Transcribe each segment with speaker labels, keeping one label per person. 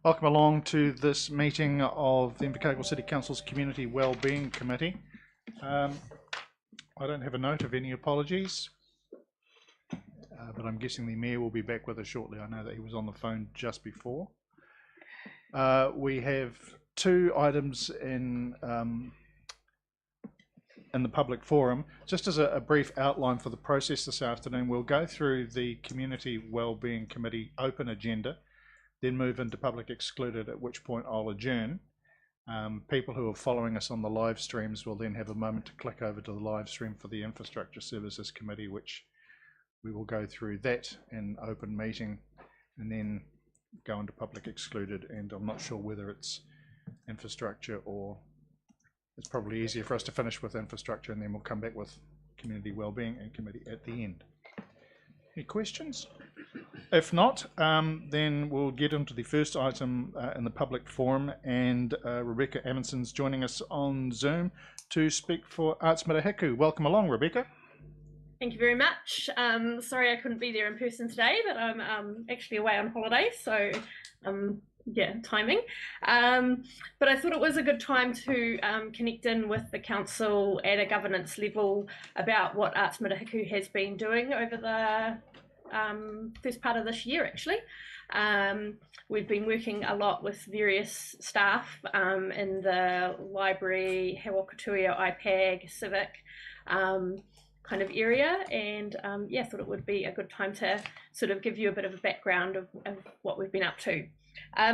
Speaker 1: Welcome along to this meeting of the Invercargill City Council's Community Wellbeing Committee. I don't have a note of any apologies, but I'm guessing the Mayor will be back with us shortly. I know that he was on the phone just before. We have two items in the public forum. Just as a brief outline for the process this afternoon, we'll go through the Community Wellbeing Committee open agenda, then move into public excluded, at which point I'll adjourn. People who are following us on the live streams will then have a moment to click over to the live stream for the Infrastructure Services Committee, which we will go through that in open meeting and then go into public excluded. And I'm not sure whether it's infrastructure or it's probably easier for us to finish with infrastructure and then we'll come back with community wellbeing and committee at the end. Any questions? If not, then we'll get into the first item in the public forum, and Rebecca Amundson's joining us on Zoom to speak for Arts Marahiku. Welcome along, Rebecca.
Speaker 2: Thank you very much. Sorry I couldn't be there in person today, but I'm actually away on holiday, so yeah, timing. But I thought it was a good time to connect in with the council at a governance level about what Arts Marahiku has been doing over the first part of this year, actually. We've been working a lot with various staff in the library, Hawakatuia, IPAG, Civic kind of area, and yeah, thought it would be a good time to sort of give you a bit of a background of what we've been up to.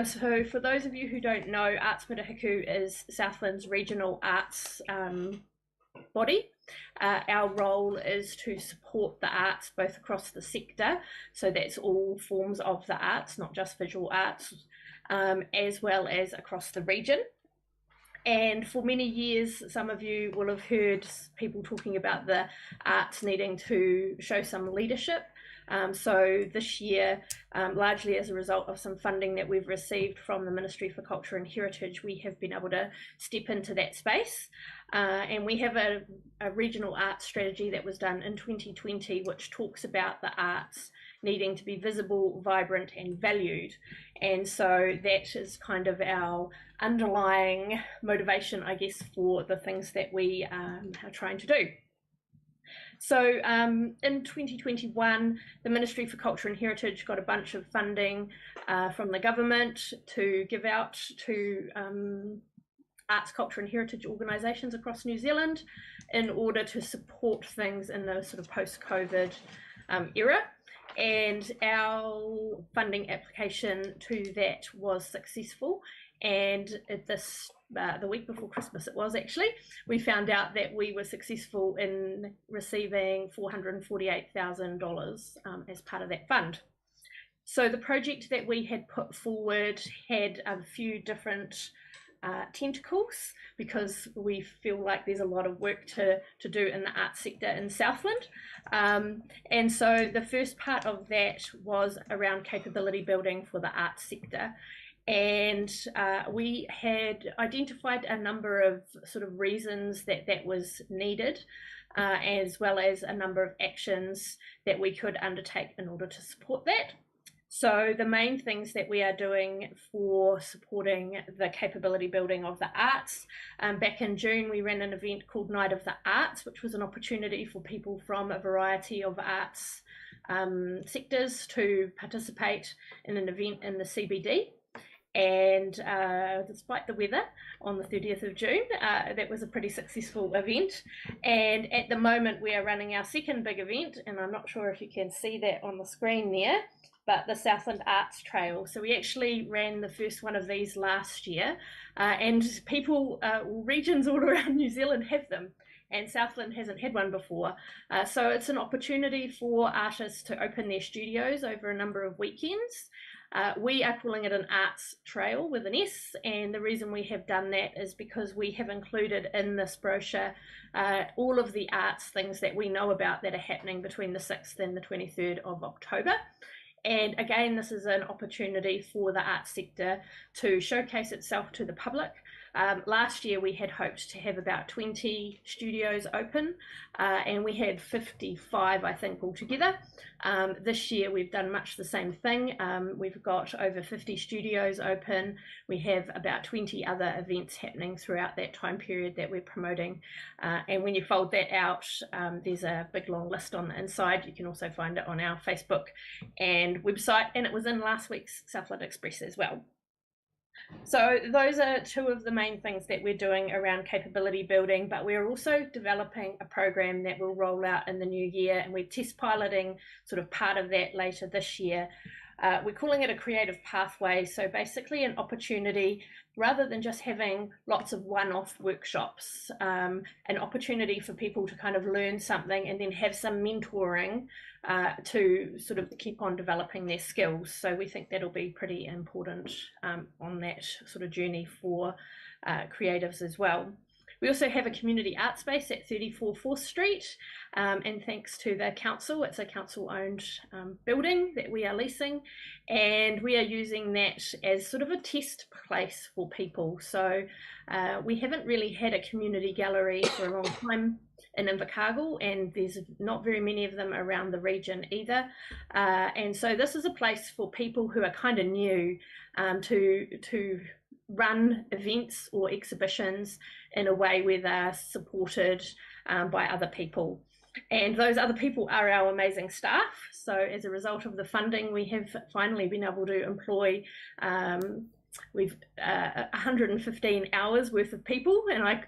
Speaker 2: So for those of you who don't know, Arts Marahiku is Southland's regional arts body. Our role is to support the arts both across the sector, so that's all forms of the arts, not just visual arts, as well as across the region. And for many years, some of you will have heard people talking about the arts needing to show some leadership. So this year, largely as a result of some funding that we've received from the Ministry for Culture and Heritage, we have been able to step into that space. And we have a regional arts strategy that was done in 2020, which talks about the arts needing to be visible, vibrant and valued. And so that is kind of our underlying motivation, I guess, for the things that we are trying to do. So in 2021, the Ministry for Culture and Heritage got a bunch of funding from the government to give out to arts, culture and heritage organisations across New Zealand in order to support things in the sort of post-COVID era. And our funding application to that was successful. And the week before Christmas, it was actually, we found out that we were successful in receiving $448,000 as part of that fund. So the project that we had put forward had a few different tentacles, because we feel like there's a lot of work to do in the arts sector in Southland. And so the first part of that was around capability building for the arts sector. And we had identified a number of sort of reasons that was needed, as well as a number of actions that we could undertake in order to support that. So the main things that we are doing for supporting the capability building of the arts, back in June we ran an event called Night of the Arts, which was an opportunity for people from a variety of arts sectors to participate in an event in the CBD. And despite the weather on the 30th of June, that was a pretty successful event. And at the moment we are running our second big event, and I'm not sure if you can see that on the screen there, but the Southland Arts Trail. So we actually ran the first one of these last year, and people, regions all around New Zealand have them, and Southland hasn't had one before. So it's an opportunity for artists to open their studios over a number of weekends. We are calling it an arts trail with an S, and the reason we have done that is because we have included in this brochure all of the arts things that we know about that are happening between the 6th and the 23rd of October. And again, this is an opportunity for the arts sector to showcase itself to the public, Last year we had hoped to have about 20 studios open, and we had 55, I think, altogether. This year we've done much the same thing. We've got over 50 studios open. We have about 20 other events happening throughout that time period that we're promoting. And when you fold that out, there's a big long list on the inside. You can also find it on our Facebook and website, and it was in last week's Southland Express as well. So those are two of the main things that we're doing around capability building, but we're also developing a program that will roll out in the new year, and we're test piloting sort of part of that later this year. We're calling it a creative pathway. So basically an opportunity, rather than just having lots of one-off workshops, an opportunity for people to kind of learn something and then have some mentoring to sort of keep on developing their skills. So we think that'll be pretty important on that sort of journey for creatives as well. We also have a community art space at 34 4th Street, and thanks to the council, it's a council-owned building that we are leasing, and we are using that as sort of a test place for people. So we haven't really had a community gallery for a long time in Invercargill, and there's not very many of them around the region either. And so this is a place for people who are kind of new to run events or exhibitions in a way where they're supported by other people. And those other people are our amazing staff. So as a result of the funding, we have finally been able to employ 115 hours worth of people, and I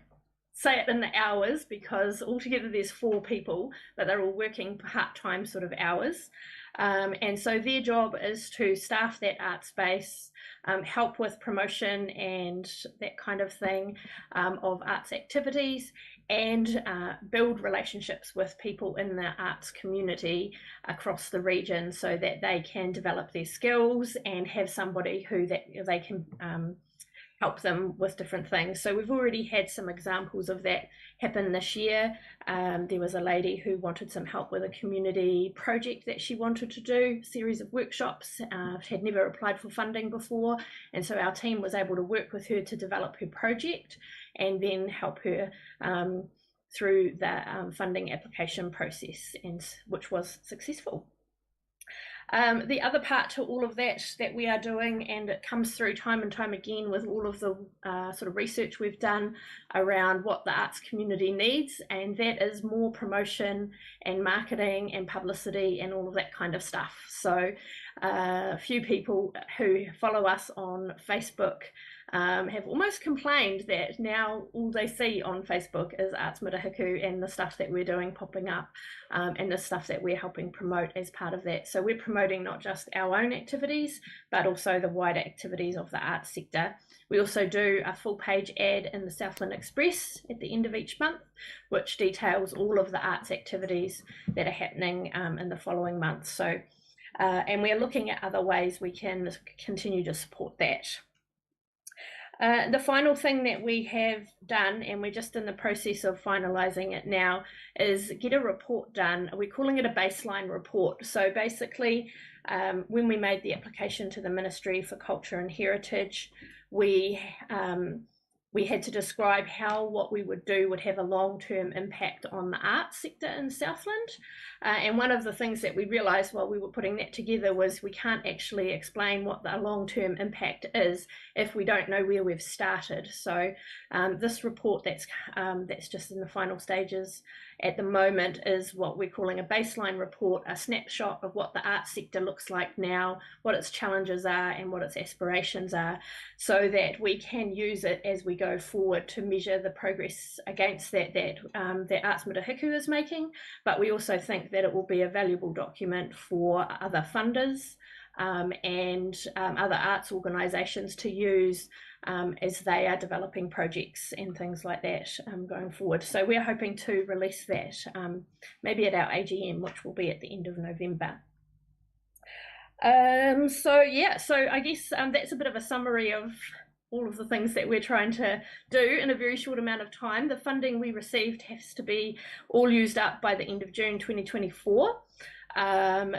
Speaker 2: say it in the hours because altogether there's 4 people, but they're all working part-time sort of hours. And so their job is to staff that art space, help with promotion and that kind of thing of arts activities, and build relationships with people in the arts community across the region so that they can develop their skills and have somebody who they can help them with different things. So we've already had some examples of that happen this year. There was a lady who wanted some help with a community project that she wanted to do, a series of workshops, had never applied for funding before, and so our team was able to work with her to develop her project and then help her through the funding application process, and which was successful. The other part to all of that we are doing, and it comes through time and time again with all of the sort of research we've done around what the arts community needs, and that is more promotion and marketing and publicity and all of that kind of stuff. So a few people who follow us on Facebook have almost complained that now all they see on Facebook is Arts Mirahiku and the stuff that we're doing popping up, and the stuff that we're helping promote as part of that. So we're promoting not just our own activities, but also the wider activities of the arts sector. We also do a full page ad in the Southland Express at the end of each month, which details all of the arts activities that are happening in the following month. So, and we're looking at other ways we can continue to support that. The final thing that we have done, and we're just in the process of finalising it now, is get a report done. We're calling it a baseline report. So basically, when we made the application to the Ministry for Culture and Heritage, we had to describe how what we would do would have a long-term impact on the arts sector in Southland. And one of the things that we realised while we were putting that together was we can't actually explain what the long-term impact is if we don't know where we've started. So this report that's just in the final stages at the moment is what we're calling a baseline report, a snapshot of what the arts sector looks like now, what its challenges are and what its aspirations are, so that we can use it as we go forward to measure the progress against that Arts Mirahiku is making. But we also think that it will be a valuable document for other funders and other arts organisations to use as they are developing projects and things like that going forward. So we're hoping to release that maybe at our AGM, which will be at the end of November. So I guess that's a bit of a summary of all of the things that we're trying to do in a very short amount of time. The funding we received has to be all used up by the end of June 2024.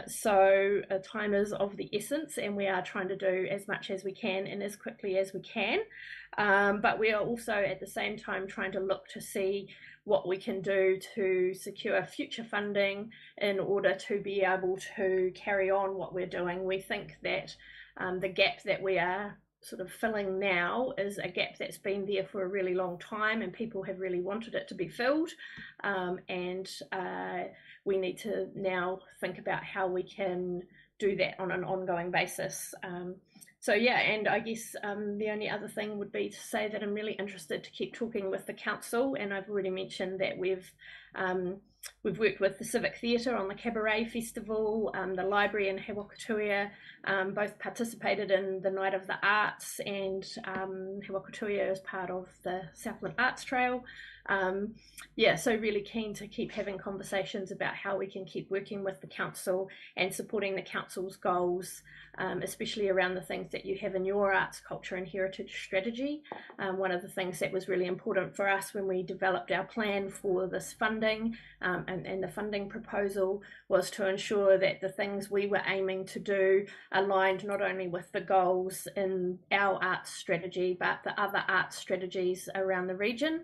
Speaker 2: So time is of the essence, and we are trying to do as much as we can and as quickly as we can. But we are also at the same time trying to look to see what we can do to secure future funding in order to be able to carry on what we're doing. We think that the gap that we are sort of filling now is a gap that's been there for a really long time, and people have really wanted it to be filled, and we need to now think about how we can do that on an ongoing basis. So yeah, and I guess the only other thing would be to say that I'm really interested to keep talking with the council, and I've already mentioned that we've worked with the Civic Theatre on the Cabaret Festival, the library in Hewakatuia, both participated in the Night of the Arts, and Hewakatuia is part of the Southland Arts Trail. Yeah, so really keen to keep having conversations about how we can keep working with the council and supporting the council's goals, especially around the things that you have in your arts, culture and heritage strategy. One of the things that was really important for us when we developed our plan for this funding and the funding proposal was to ensure that the things we were aiming to do aligned not only with the goals in our arts strategy, but the other arts strategies around the region.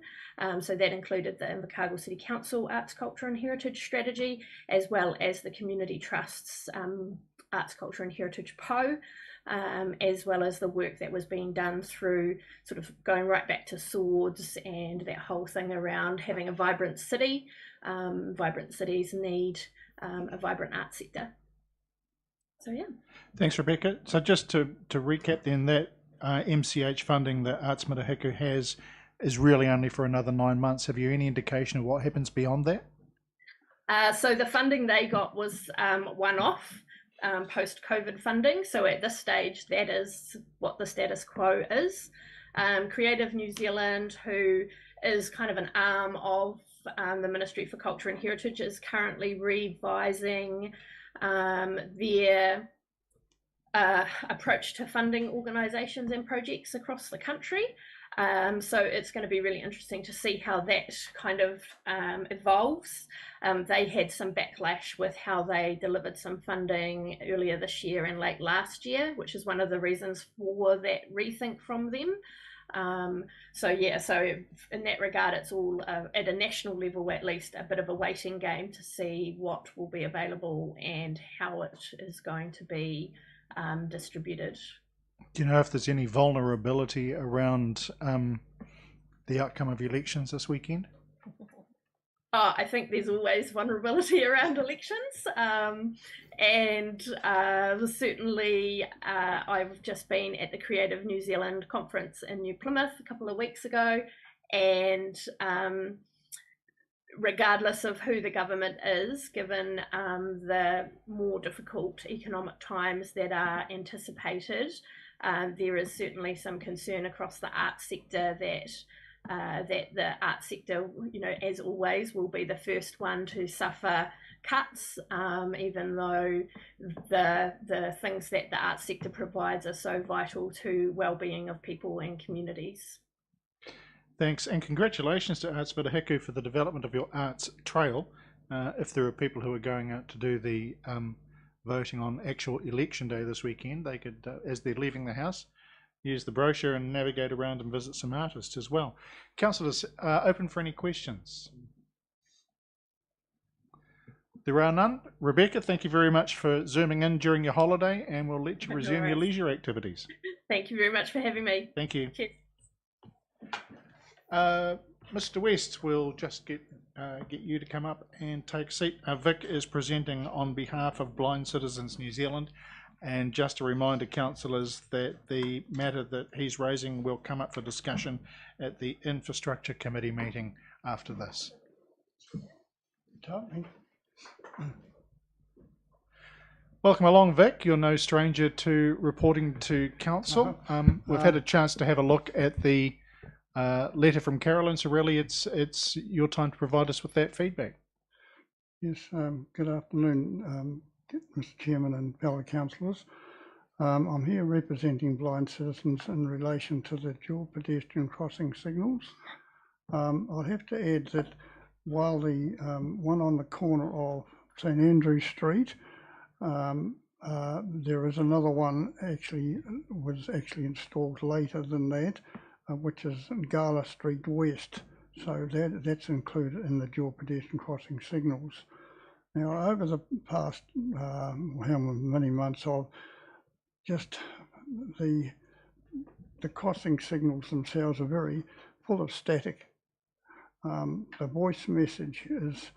Speaker 2: So that included the Invercargill City Council Arts, Culture and Heritage Strategy, as well as the Community Trust's Arts, Culture and Heritage PO, as well as the work that was being done through sort of going right back to swords and that whole thing around having a vibrant city. Vibrant cities need a vibrant arts sector. So yeah.
Speaker 1: Thanks, Rebecca. So just to recap then, that MCH funding that Arts Matahiku has is really only for another 9 months. Have you any indication of what happens beyond that?
Speaker 2: So the funding they got was one-off post-COVID funding. So at this stage, that is what the status quo is. Creative New Zealand, who is kind of an arm of the Ministry for Culture and Heritage, is currently revising their approach to funding organisations and projects across the country. So it's going to be really interesting to see how that kind of evolves. They had some backlash with how they delivered some funding earlier this year and late last year, which is one of the reasons for that rethink from them. So yeah, so in that regard, it's all at a national level, at least, a bit of a waiting game to see what will be available and how it is going to be distributed.
Speaker 1: Do you know if there's any vulnerability around the outcome of elections this weekend?
Speaker 2: I think there's always vulnerability around elections, and certainly I've just been at the Creative New Zealand conference in New Plymouth a couple of weeks ago, and regardless of who the government is, given the more difficult economic times that are anticipated, there is certainly some concern across the arts sector that the arts sector, you know, as always, will be the first one to suffer cuts, even though the things that the arts sector provides are so vital to well-being of people and communities.
Speaker 1: Thanks, and congratulations to Arts Matahiku for the development of your arts trail. If there are people who are going out to do the voting on actual election day this weekend, they could, as they're leaving the house, use the brochure and navigate around and visit some artists as well. Councillors, open for any questions? There are none. Rebecca, thank you very much for zooming in during your holiday, and we'll let you resume your leisure activities.
Speaker 2: Thank you very much for having me.
Speaker 1: Thank you.
Speaker 2: Cheers.
Speaker 1: Mr. West, we'll just get you to come up and take a seat. Vic is presenting on behalf of Blind Citizens New Zealand, and just a reminder, councillors, that the matter that he's raising will come up for discussion at the Infrastructure Committee meeting after this. Welcome along, Vic. You're no stranger to reporting to council. We've had a chance to have a look at the letter from Carolyn, so really it's your time to provide us with that feedback.
Speaker 3: Yes, good afternoon, Mr. Chairman and fellow councillors. I'm here representing blind citizens in relation to the dual pedestrian crossing signals. I'll have to add that while the one on the corner of St Andrew Street, there is another one was actually installed later than that, which is Gala Street West. So that's included in the dual pedestrian crossing signals. Now, over the past how many months, I've just the crossing signals themselves are very full of static. The voice message is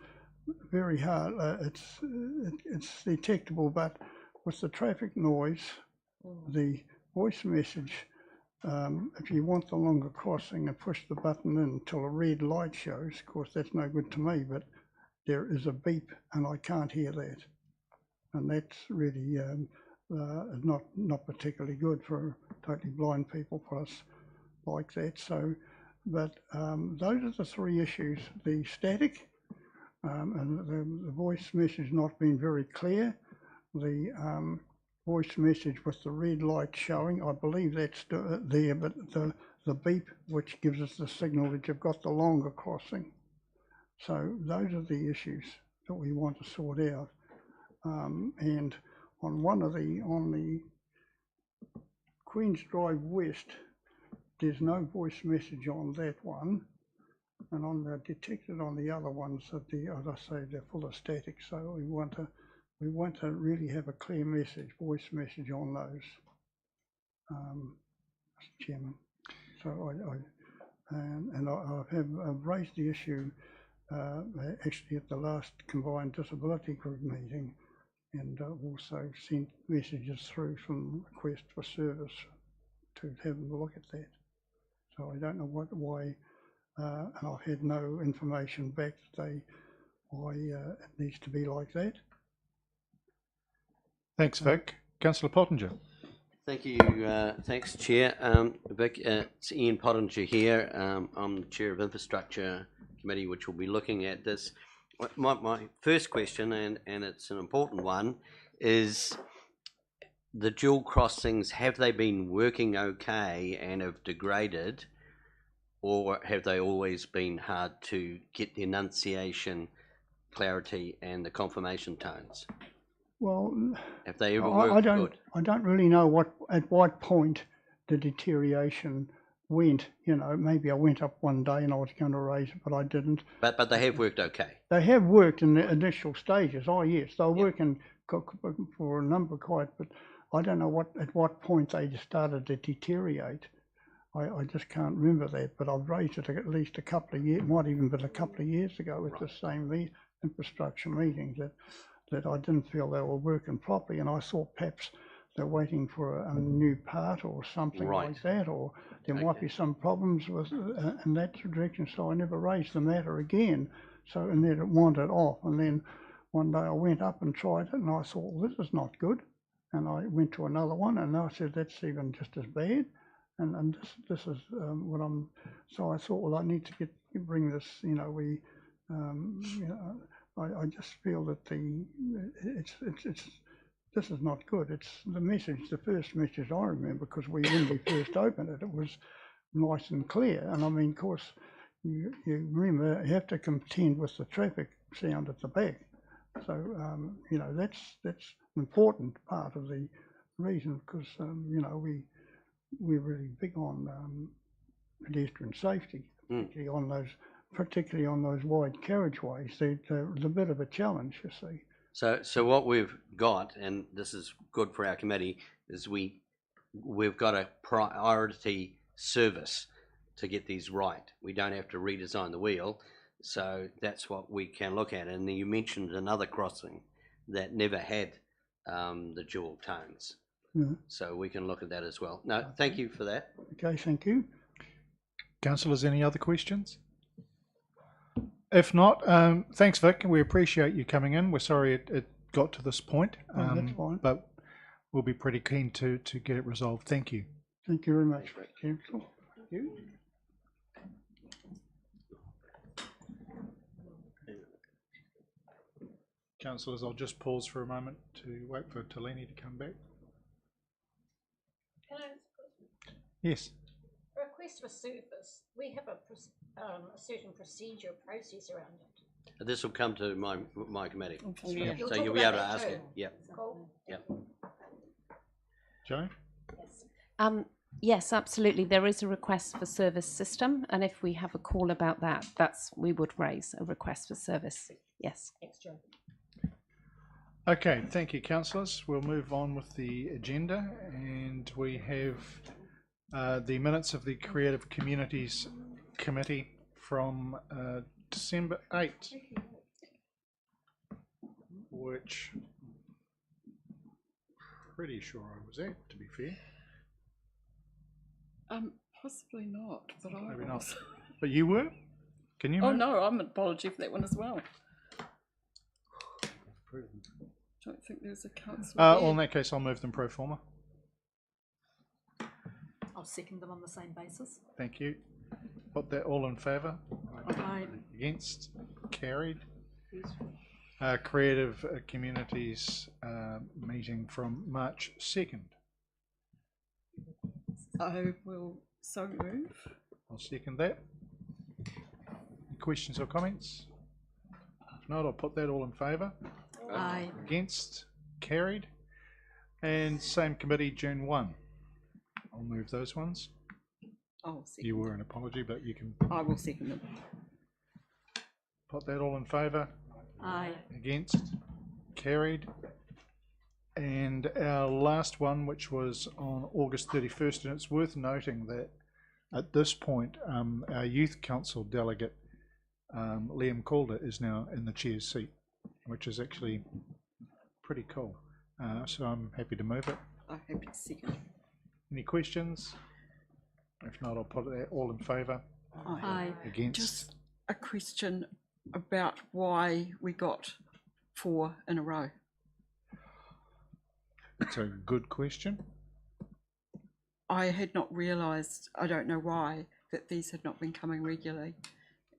Speaker 3: very hard. It's detectable, but with the traffic noise, the voice message, if you want the longer crossing and push the button in until a red light shows, of course that's no good to me, but there is a beep and I can't hear that. And that's really not particularly good for totally blind people, for us like that. So, but those are the three issues: the static, and the voice message not being very clear, the voice message with the red light showing, I believe that's there, but the beep, which gives us the signal that you've got the longer crossing. So those are the issues that we want to sort out. And on the Queen's Drive West, there's no voice message on that one, and on the detected on the other ones that as I say, they're full of static. So we want to really have a clear message, voice message on those, Mr. Chairman. So I've raised the issue actually at the last combined disability group meeting, and also sent messages through from request for service to have a look at that. So I don't know why, and I've had no information back that why it needs to be like that.
Speaker 1: Thanks, Vic. Councillor Pottinger.
Speaker 4: Thank you. Thanks, Chair. Vic, it's Ian Pottinger here. I'm the Chair of Infrastructure Committee, which will be looking at this. My first question, and it's an important one, is the dual crossings, have they been working okay and have degraded, or have they always been hard to get the enunciation, clarity and the confirmation tones?
Speaker 3: Well,
Speaker 4: have they ever worked good?
Speaker 3: I don't really know at what point the deterioration went. You know, maybe I went up one day and I was going to raise it, but I didn't.
Speaker 4: But they have worked okay.
Speaker 3: They have worked in the initial stages. Oh yes, they're working for a number of quite, but I don't know at what point they started to deteriorate. I just can't remember that, but I've raised it at least a couple of years, might even been a couple of years ago at the same infrastructure meetings, that I didn't feel they were working properly, and I thought perhaps they're waiting for a new part or something like that, or there might be some problems with in that direction. So I never raised the matter again. So, and then it wandered off, and then one day I went up and tried it, and I thought, well, this is not good, and I went to another one, and I said that's even just as bad, and this is what I'm. So I thought, well, I need to bring this. You know, you know, I just feel that this is not good. It's the message, the first message I remember, because when we first opened it, it was nice and clear. And I mean, of course, you remember you have to contend with the traffic sound at the back. So you know, that's an important part of the reason, because you know, we're really big on pedestrian safety, particularly on those wide carriageways. They're a bit of a challenge, you see.
Speaker 4: So what we've got, and this is good for our committee, is we've got a priority service to get these right. We don't have to redesign the wheel, so that's what we can look at. And you mentioned another crossing that never had the dual tones, so we can look at that as well. No, thank you for that.
Speaker 3: Okay, thank you.
Speaker 1: Councillors, any other questions? If not, thanks, Vic. We appreciate you coming in. We're sorry it got to this point,
Speaker 3: that's fine.
Speaker 1: But we'll be pretty keen to get it resolved. Thank you.
Speaker 3: Thank you very much, Council. Thank you.
Speaker 1: Councillors, I'll just pause for a moment to wait for Talini to come back. Yes.
Speaker 5: Request for service, we have a certain procedure process around it.
Speaker 4: This will come to my committee.
Speaker 6: Yeah.
Speaker 5: You'll
Speaker 4: So
Speaker 5: talk
Speaker 4: you'll be able
Speaker 5: about
Speaker 4: to
Speaker 5: that
Speaker 4: ask
Speaker 5: too.
Speaker 4: it. Yeah.
Speaker 5: Cool.
Speaker 1: Joe?
Speaker 6: Yes, absolutely. There is a request for service system, and if we have a call about that, we would raise a request for service. Yes.
Speaker 5: Extra.
Speaker 1: Okay, thank you, councillors. We'll move on with the agenda, and we have the minutes of the Creative Communities Committee from December 8, which pretty sure I was at, to be fair.
Speaker 7: Possibly not, but I
Speaker 1: Maybe
Speaker 7: was.
Speaker 1: not. But you were? Can you
Speaker 7: Oh
Speaker 1: move?
Speaker 7: no, I'm an apology for that one as well. Don't think there's a councillor
Speaker 1: Well, in that case, I'll move them pro forma.
Speaker 5: I'll second them on the same basis.
Speaker 1: Thank you. Put that all in favour.
Speaker 7: Aye.
Speaker 1: Against? Carried. Creative Communities meeting from March 2nd.
Speaker 7: I will so move.
Speaker 1: I'll second that. Any questions or comments? If not, I'll put that all in favour.
Speaker 5: Aye.
Speaker 1: Against? Carried. And same committee, June 1. I'll move those ones.
Speaker 7: I'll second.
Speaker 1: You were an apology, but you can
Speaker 7: I will second them.
Speaker 1: put that all in favour.
Speaker 5: Aye.
Speaker 1: Against? Carried. And our last one, which was on August 31st, and it's worth noting that at this point, our Youth Council delegate, Liam Calder, is now in the chair's seat, which is actually pretty cool. So I'm happy to move it.
Speaker 7: I'm happy to second.
Speaker 1: Any questions? If not, I'll put it all in favour.
Speaker 5: Aye.
Speaker 1: Against?
Speaker 7: Just a question about why we got 4 in a row.
Speaker 1: It's a good question.
Speaker 7: I had not realised, I don't know why, that these had not been coming regularly.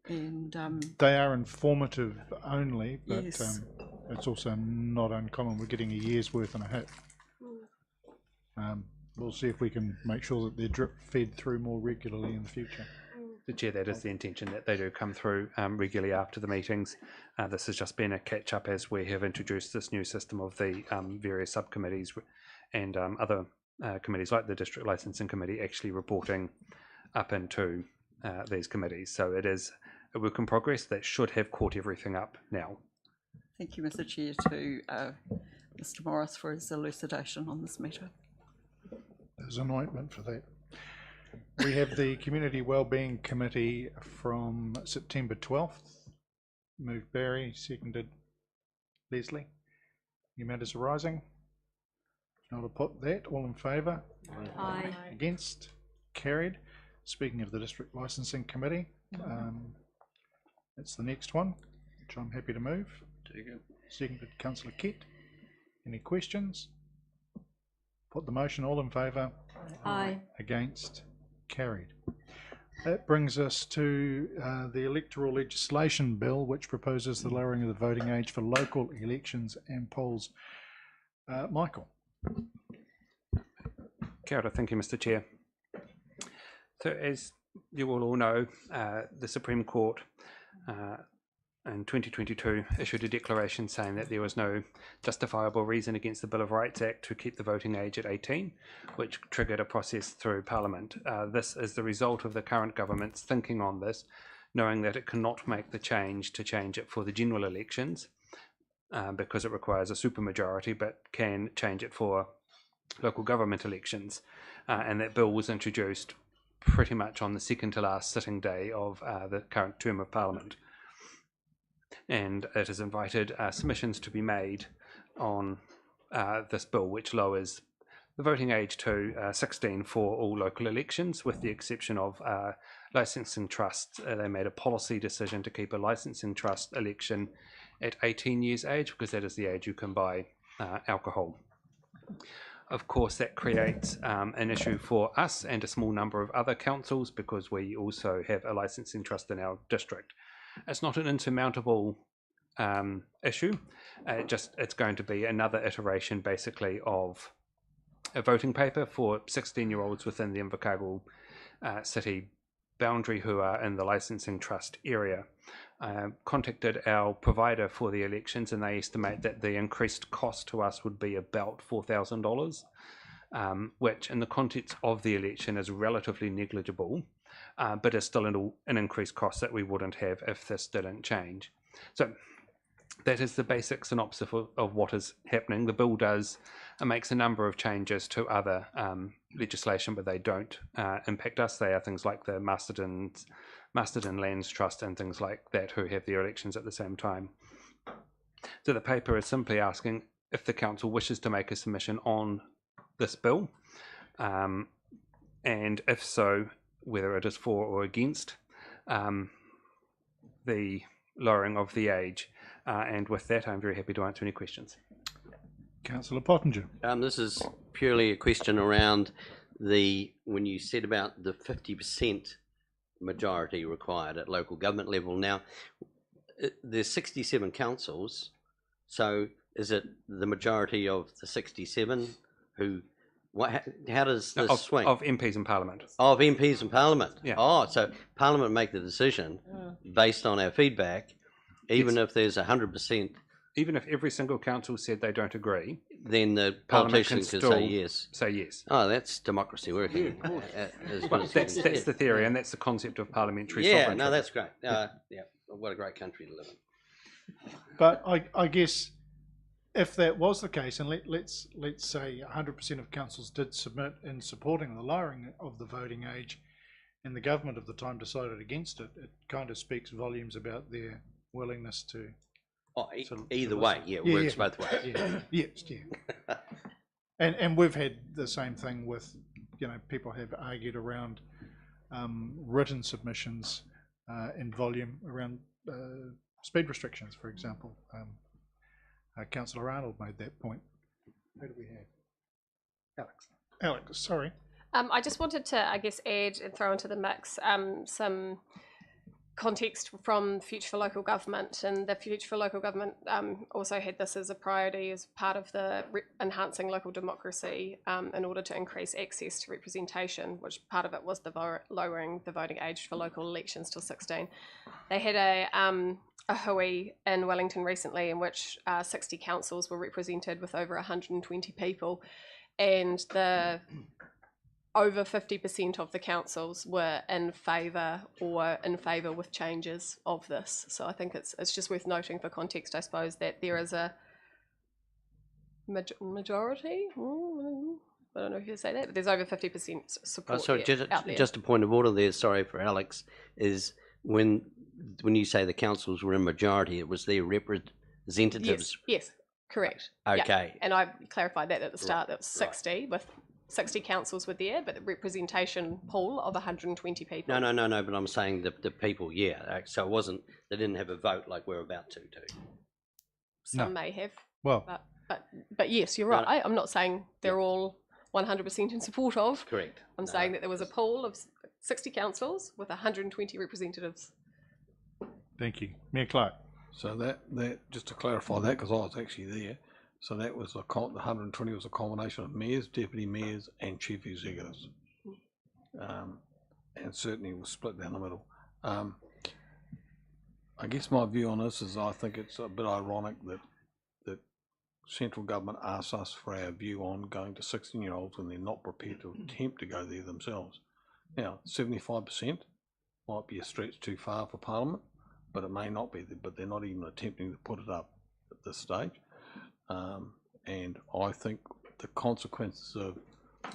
Speaker 7: And
Speaker 1: They are informative only, but
Speaker 7: Yes.
Speaker 1: it's also not uncommon. We're getting a year's worth and a hit. We'll see if we can make sure that they're drip fed through more regularly in the future.
Speaker 8: The Chair, that is the intention, that they do come through regularly after the meetings. This has just been a catch-up as we have introduced this new system of the various subcommittees and other committees like the District Licensing Committee actually reporting up into these committees. So it is a work in progress that should have caught everything up now.
Speaker 7: thank you, Mr. Chair, to Mr. Morris for his elucidation on this matter.
Speaker 1: There's an ointment for that. We have the Community Wellbeing Committee from September 12th. Moved Barry, seconded Leslie. Any matters arising? Not to put that, all in favour?
Speaker 5: Aye.
Speaker 1: Against? Carried. Speaking of the District Licensing Committee, that's the next one, which I'm happy to move. Seconded Councillor Kett. Any questions? Put the motion, all in favour?
Speaker 5: Aye.
Speaker 1: Against? Carried. That brings us to the electoral legislation bill, which proposes the lowering of the voting age for local elections and polls. Michael.
Speaker 8: Kia ora, thank you, Mr. Chair. So as you will all know, the Supreme Court in 2022 issued a declaration saying that there was no justifiable reason against the Bill of Rights Act to keep the voting age at 18, which triggered a process through Parliament. This is the result of the current government's thinking on this, knowing that it cannot make the change to change it for the general elections because it requires a supermajority, but can change it for local government elections. And that bill was introduced pretty much on the second to last sitting day of the current term of Parliament. And it has invited submissions to be made on this bill, which lowers the voting age to 16 for all local elections, with the exception of licensing trusts. They made a policy decision to keep a licensing trust election at 18 years age, because that is the age you can buy alcohol. Of course, that creates an issue for us and a small number of other councils, because we also have a licensing trust in our district. It's not an insurmountable issue. It's going to be another iteration, basically, of a voting paper for 16-year-olds within the Invercargill city boundary who are in the licensing trust area. Contacted our provider for the elections, and they estimate that the increased cost to us would be about $4,000, which in the context of the election is relatively negligible, but is still an increased cost that we wouldn't have if this didn't change. So that is the basic synopsis of what is happening. The bill makes a number of changes to other legislation, but they don't impact us. They are things like the Masterton Lands Trust and things like that, who have their elections at the same time. So the paper is simply asking if the council wishes to make a submission on this bill, and if so, whether it is for or against the lowering of the age. And with that, I'm very happy to answer any questions.
Speaker 1: Councillor Pottinger.
Speaker 4: This is purely a question around when you said about the 50% majority required at local government level. Now, there's 67 councils, so is it the majority of the 67 who? How does this swing?
Speaker 8: Of MPs in Parliament.
Speaker 4: Of MPs in Parliament.
Speaker 8: Yeah.
Speaker 4: Oh, so Parliament make the decision based on our feedback, even if there's 100%.
Speaker 8: Even if every single council said they don't agree,
Speaker 4: then the
Speaker 8: Parliament
Speaker 4: politician
Speaker 8: can
Speaker 4: could say yes.
Speaker 8: Say yes.
Speaker 4: Oh, that's democracy working.
Speaker 8: Well, that's the theory, and that's the concept of parliamentary
Speaker 4: Yeah,
Speaker 8: sovereignty.
Speaker 4: no, that's great. Yeah, what a great country to live in.
Speaker 1: But I guess if that was the case, and let's say 100% of councils did submit in supporting the lowering of the voting age, and the government of the time decided against it, it kind of speaks volumes about their willingness to.
Speaker 4: Oh, either way, it works both ways.
Speaker 1: Yes. And we've had the same thing with, people have argued around written submissions in volume around speed restrictions, for example. Councillor Arnold made that point. Who do we have? Alex, sorry.
Speaker 9: I just wanted to, add and throw into the mix some context from Future for Local Government, and the Future for Local Government also had this as a priority as part of the enhancing local democracy in order to increase access to representation, which part of it was the lowering the voting age for local elections till 16. They had a hui in Wellington recently in which 60 councils were represented with over 120 people, and the over 50% of the councils were in favour with changes of this. So I think it's just worth noting for context, I suppose, that there is a majority. I don't know if you say that, but there's over 50% support.
Speaker 4: Sorry, just a point of order there. Sorry for Alex. Is when you say the councils were in majority, it was their representatives.
Speaker 9: Yes, correct.
Speaker 4: Okay.
Speaker 9: Yeah. And I clarified that at the start. That was 60 with 60 councils were there, but the representation pool of 120 people.
Speaker 4: No, but I'm saying the people, so it wasn't, they didn't have a vote like we're about to do.
Speaker 9: Some may have.
Speaker 1: Well,
Speaker 9: but yes, you're right. I'm not saying they're all 100% in support of.
Speaker 4: Correct.
Speaker 9: I'm saying that there was a pool of 60 councils with 120 representatives.
Speaker 1: Thank you. Mayor Clark.
Speaker 10: So that just to clarify that, because I was actually there, so that was the 120 was a combination of mayors, deputy mayors, and chief executives, and certainly was split down the middle. I guess my view on this is I think it's a bit ironic that central government asks us for our view on going to 16-year-olds when they're not prepared to attempt to go there themselves. Now, 75% might be a stretch too far for Parliament, but it may not be, but they're not even attempting to put it up at this stage. And I think the consequences of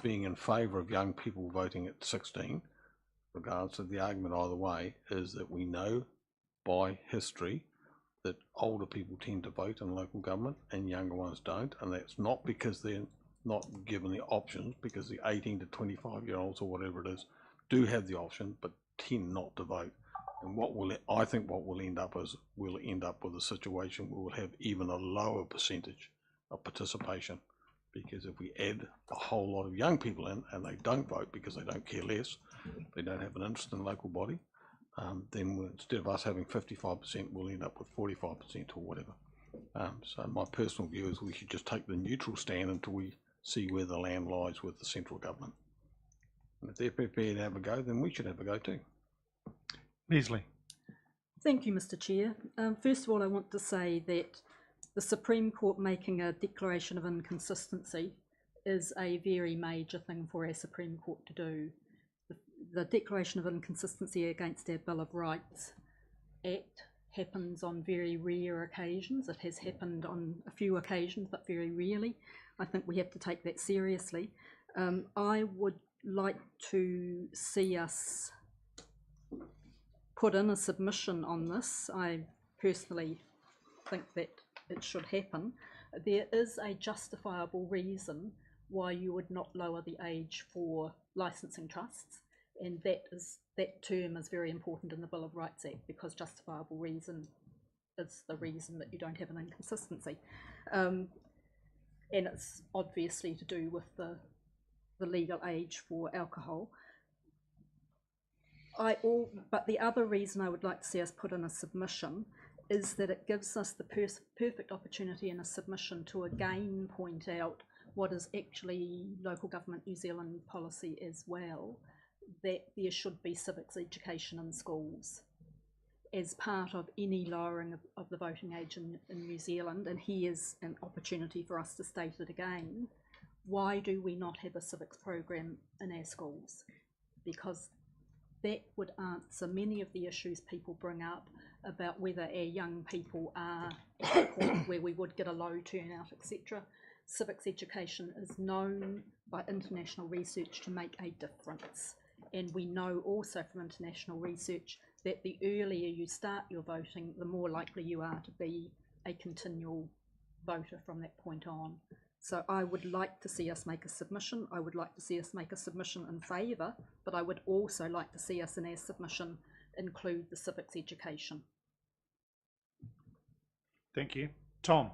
Speaker 10: being in favour of young people voting at 16, regardless of the argument either way, is that we know by history that older people tend to vote in local government and younger ones don't, and that's not because they're not given the options, because the 18 to 25-year-olds or whatever it is do have the option but tend not to vote. And I think what we'll end up is we'll end up with a situation where we'll have even a lower percentage of participation, because if we add a whole lot of young people in and they don't vote because they don't care less, they don't have an interest in the local body, then instead of us having 55%, we'll end up with 45% or whatever. So my personal view is we should just take the neutral stand until we see where the land lies with the central government. And if they're prepared to have a go, then we should have a go too.
Speaker 1: Leslie.
Speaker 11: Thank you, Mr. Chair. First of all, I want to say that the Supreme Court making a declaration of inconsistency is a very major thing for our Supreme Court to do. The declaration of inconsistency against our Bill of Rights Act happens on very rare occasions. It has happened on a few occasions, but very rarely. I think we have to take that seriously. I would like to see us put in a submission on this. I personally think that it should happen. There is a justifiable reason why you would not lower the age for licensing trusts, and that term is very important in the Bill of Rights Act, because justifiable reason is the reason that you don't have an inconsistency, and it's obviously to do with the legal age for alcohol. But the other reason I would like to see us put in a submission is that it gives us the perfect opportunity in a submission to again point out what is actually Local Government New Zealand policy as well, that there should be civics education in schools as part of any lowering of the voting age in New Zealand. And here's an opportunity for us to state it again. Why do we not have a civics program in our schools? Because that would answer many of the issues people bring up about whether our young people are at a point where we would get a low turnout, etc. Civics education is known by international research to make a difference. And we know also from international research that the earlier you start your voting, the more likely you are to be a continual voter from that point on. So I would like to see us make a submission. I would like to see us make a submission in favour, but I would also like to see us in our submission include the civics education.
Speaker 1: Thank you. Tom.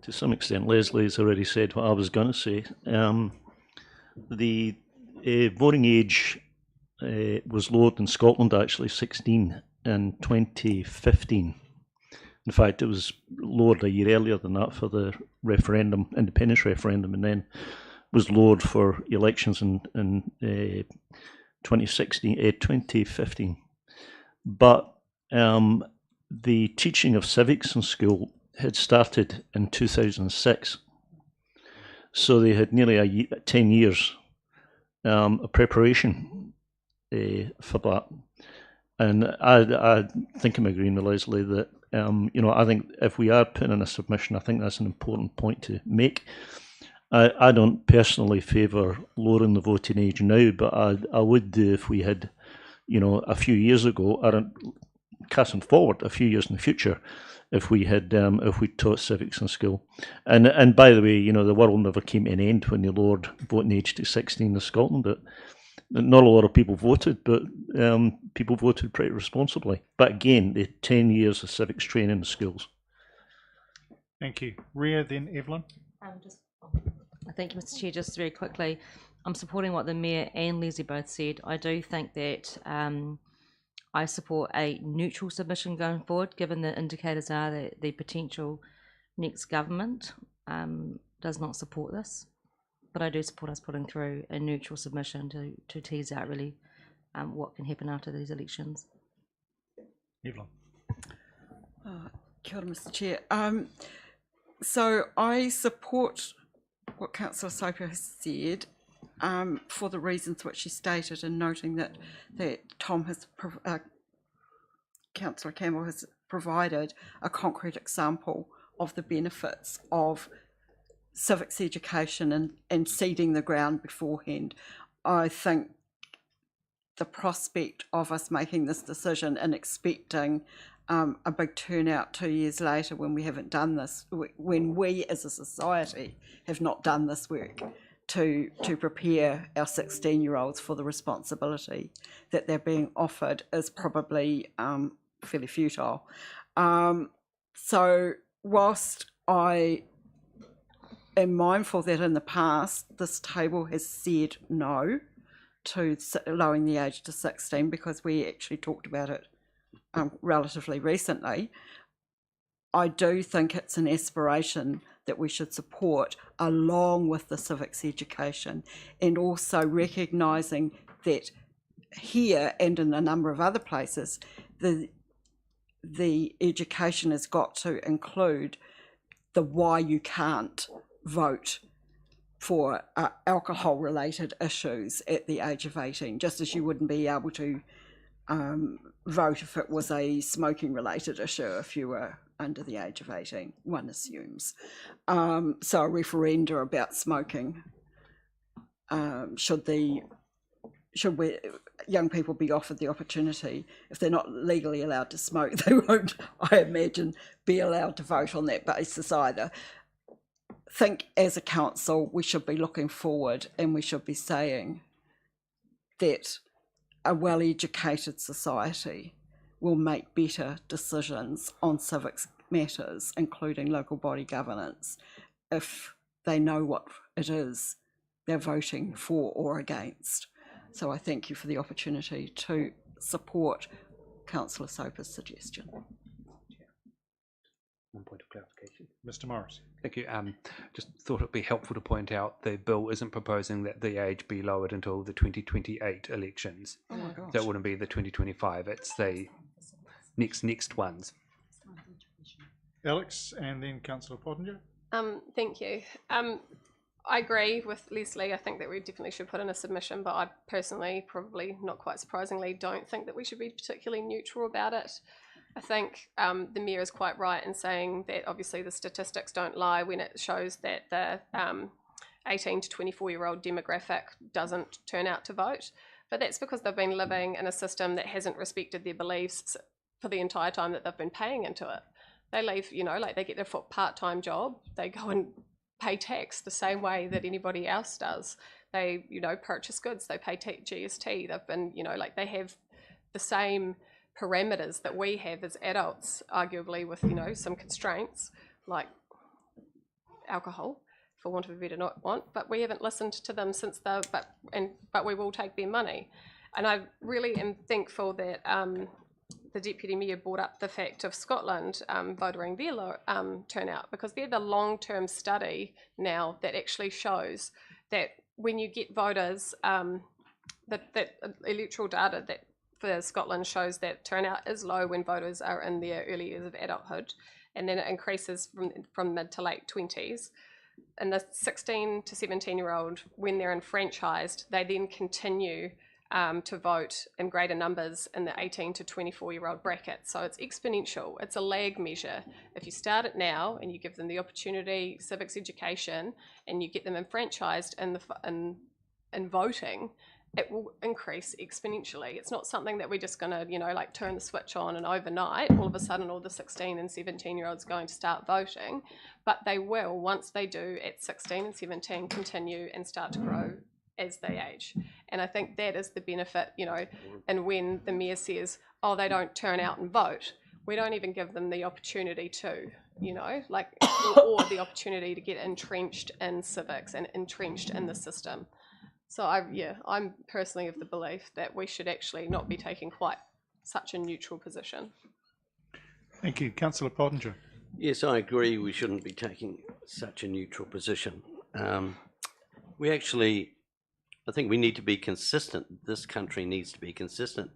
Speaker 12: To some extent, Leslie's already said what I was going to say. The voting age was lowered in Scotland, actually 16 in 2015. In fact, it was lowered a year earlier than that for the referendum, independence referendum, and then was lowered for elections in 2015. But the teaching of civics in school had started in 2006. So they had nearly 10 years of preparation for that. And I think I'm agreeing with Leslie that, I think if we are putting in a submission, I think that's an important point to make. I don't personally favour lowering the voting age now, but I would do if we had, a few years ago, casting forward a few years in the future, if we taught civics in school. And by the way, the world never came to an end when they lowered voting age to 16 in Scotland. Not a lot of people voted, but people voted pretty responsibly. But again, the 10 years of civics training in schools.
Speaker 1: Thank you. Ria, then Evelyn.
Speaker 13: Thank you, Mr. Chair. Just very quickly, I'm supporting what the Mayor and Leslie both said. I do think that I support a neutral submission going forward, given the indicators are that the potential next government does not support this. But I do support us putting through a neutral submission to tease out really what can happen after these elections.
Speaker 1: Evelyn.
Speaker 7: Kia ora, Mr. Chair. So I support what Councillor Soper has said for the reasons which she stated, and noting that Tom has, Councillor Campbell has provided a concrete example of the benefits of civics education and seeding the ground beforehand. I think the prospect of us making this decision and expecting a big turnout 2 years later when we haven't done this, when we as a society have not done this work to prepare our 16-year-olds for the responsibility that they're being offered, is probably fairly futile. So whilst I am mindful that in the past this table has said no to lowering the age to 16, because we actually talked about it relatively recently, I do think it's an aspiration that we should support along with the civics education, and also recognising that here and in a number of other places, the education has got to include the why you can't vote for alcohol related issues at the age of 18, just as you wouldn't be able to vote if it was a smoking related issue if you were under the age of 18, one assumes. So a referenda about smoking, should young people be offered the opportunity, if they're not legally allowed to smoke, they won't, I imagine, be allowed to vote on that basis either. Think as a council we should be looking forward, and we should be saying that a well-educated society will make better decisions on civics matters, including local body governance, if they know what it is they're voting for or against. So I thank you for the opportunity to support Councillor Soper's suggestion.
Speaker 8: One point of clarification.
Speaker 1: Mr. Morris.
Speaker 8: Thank you. Just thought it'd be helpful to point out the bill isn't proposing that the age be lowered until the 2028 elections.
Speaker 7: Oh my gosh.
Speaker 8: That wouldn't be the 2025. It's the next ones.
Speaker 1: Alex, and then Councillor Pottinger.
Speaker 9: Thank you. I agree with Leslie. I think that we definitely should put in a submission, but I personally, probably not quite surprisingly, don't think that we should be particularly neutral about it. I think the Mayor is quite right in saying that obviously the statistics don't lie when it shows that the 18 to 24-year-old demographic doesn't turn out to vote. But that's because they've been living in a system that hasn't respected their beliefs for the entire time that they've been paying into it. They leave, like they get their part-time job, they go and pay tax the same way that anybody else does. They, purchase goods, they pay GST. They've been, they have the same parameters that we have as adults, arguably with, some constraints like alcohol, for want of a better want, but we haven't listened to them since but we will take their money. And I really am thankful that the Deputy Mayor brought up the fact of Scotland voting their turnout, because they're the long-term study now that actually shows that when you get voters, that electoral data that for Scotland shows that turnout is low when voters are in their early years of adulthood, and then it increases from mid to late 20s. And the 16 to 17-year-old, when they're enfranchised, they then continue to vote in greater numbers in the 18 to 24-year-old bracket. So it's exponential. It's a lag measure. If you start it now and you give them the opportunity, civics education, and you get them enfranchised in voting, it will increase exponentially. It's not something that we're just going to, turn the switch on and overnight, all of a sudden all the 16 and 17-year-olds going to start voting, but they will, once they do at 16 and 17, continue and start to grow as they age. And I think that is the benefit, and when the Mayor says, oh, they don't turn out and vote, we don't even give them the opportunity to, or the opportunity to get entrenched in civics and entrenched in the system. So I'm personally of the belief that we should actually not be taking quite such a neutral position.
Speaker 1: Thank you. Councillor Pottinger.
Speaker 4: Yes, I agree we shouldn't be taking such a neutral position. I think we need to be consistent. This country needs to be consistent.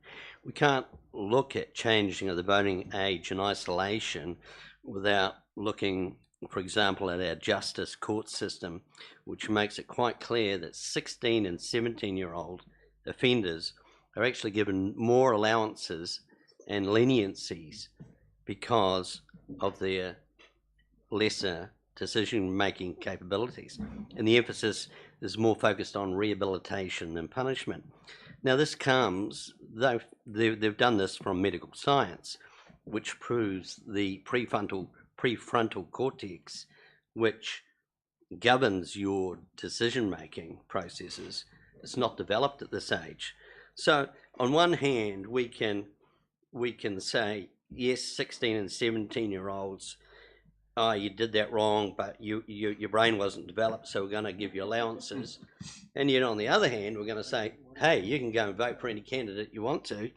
Speaker 4: We can't look at changing of the voting age in isolation without looking, for example, at our justice court system, which makes it quite clear that 16 and 17-year-old offenders are actually given more allowances and leniencies because of their lesser decision-making capabilities. And the emphasis is more focused on rehabilitation than punishment. Now this comes, they've done this from medical science, which proves the prefrontal cortex, which governs your decision-making processes, is not developed at this age. So on one hand, we can say, yes, 16 and 17-year-olds, oh, you did that wrong, but your brain wasn't developed, so we're going to give you allowances. And yet on the other hand, we're going to say, hey, you can go and vote for any candidate you want to,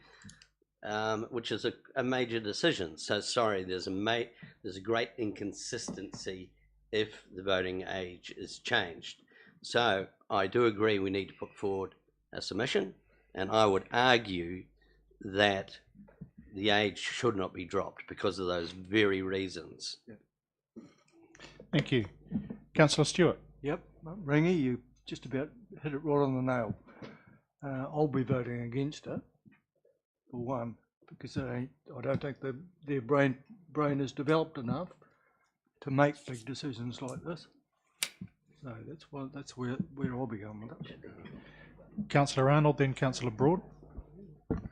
Speaker 4: which is a major decision. So sorry, there's a great inconsistency if the voting age is changed. So I do agree we need to put forward a submission, and I would argue that the age should not be dropped because of those very reasons.
Speaker 1: Thank you. Councillor Stewart.
Speaker 14: Yep, Rangi, you just about hit it right on the nail. I'll be voting against it, for one, because I don't think their brain is developed enough to make big decisions like this. So that's where I'll be going with it.
Speaker 1: Councillor Arnold, then Councillor Broad.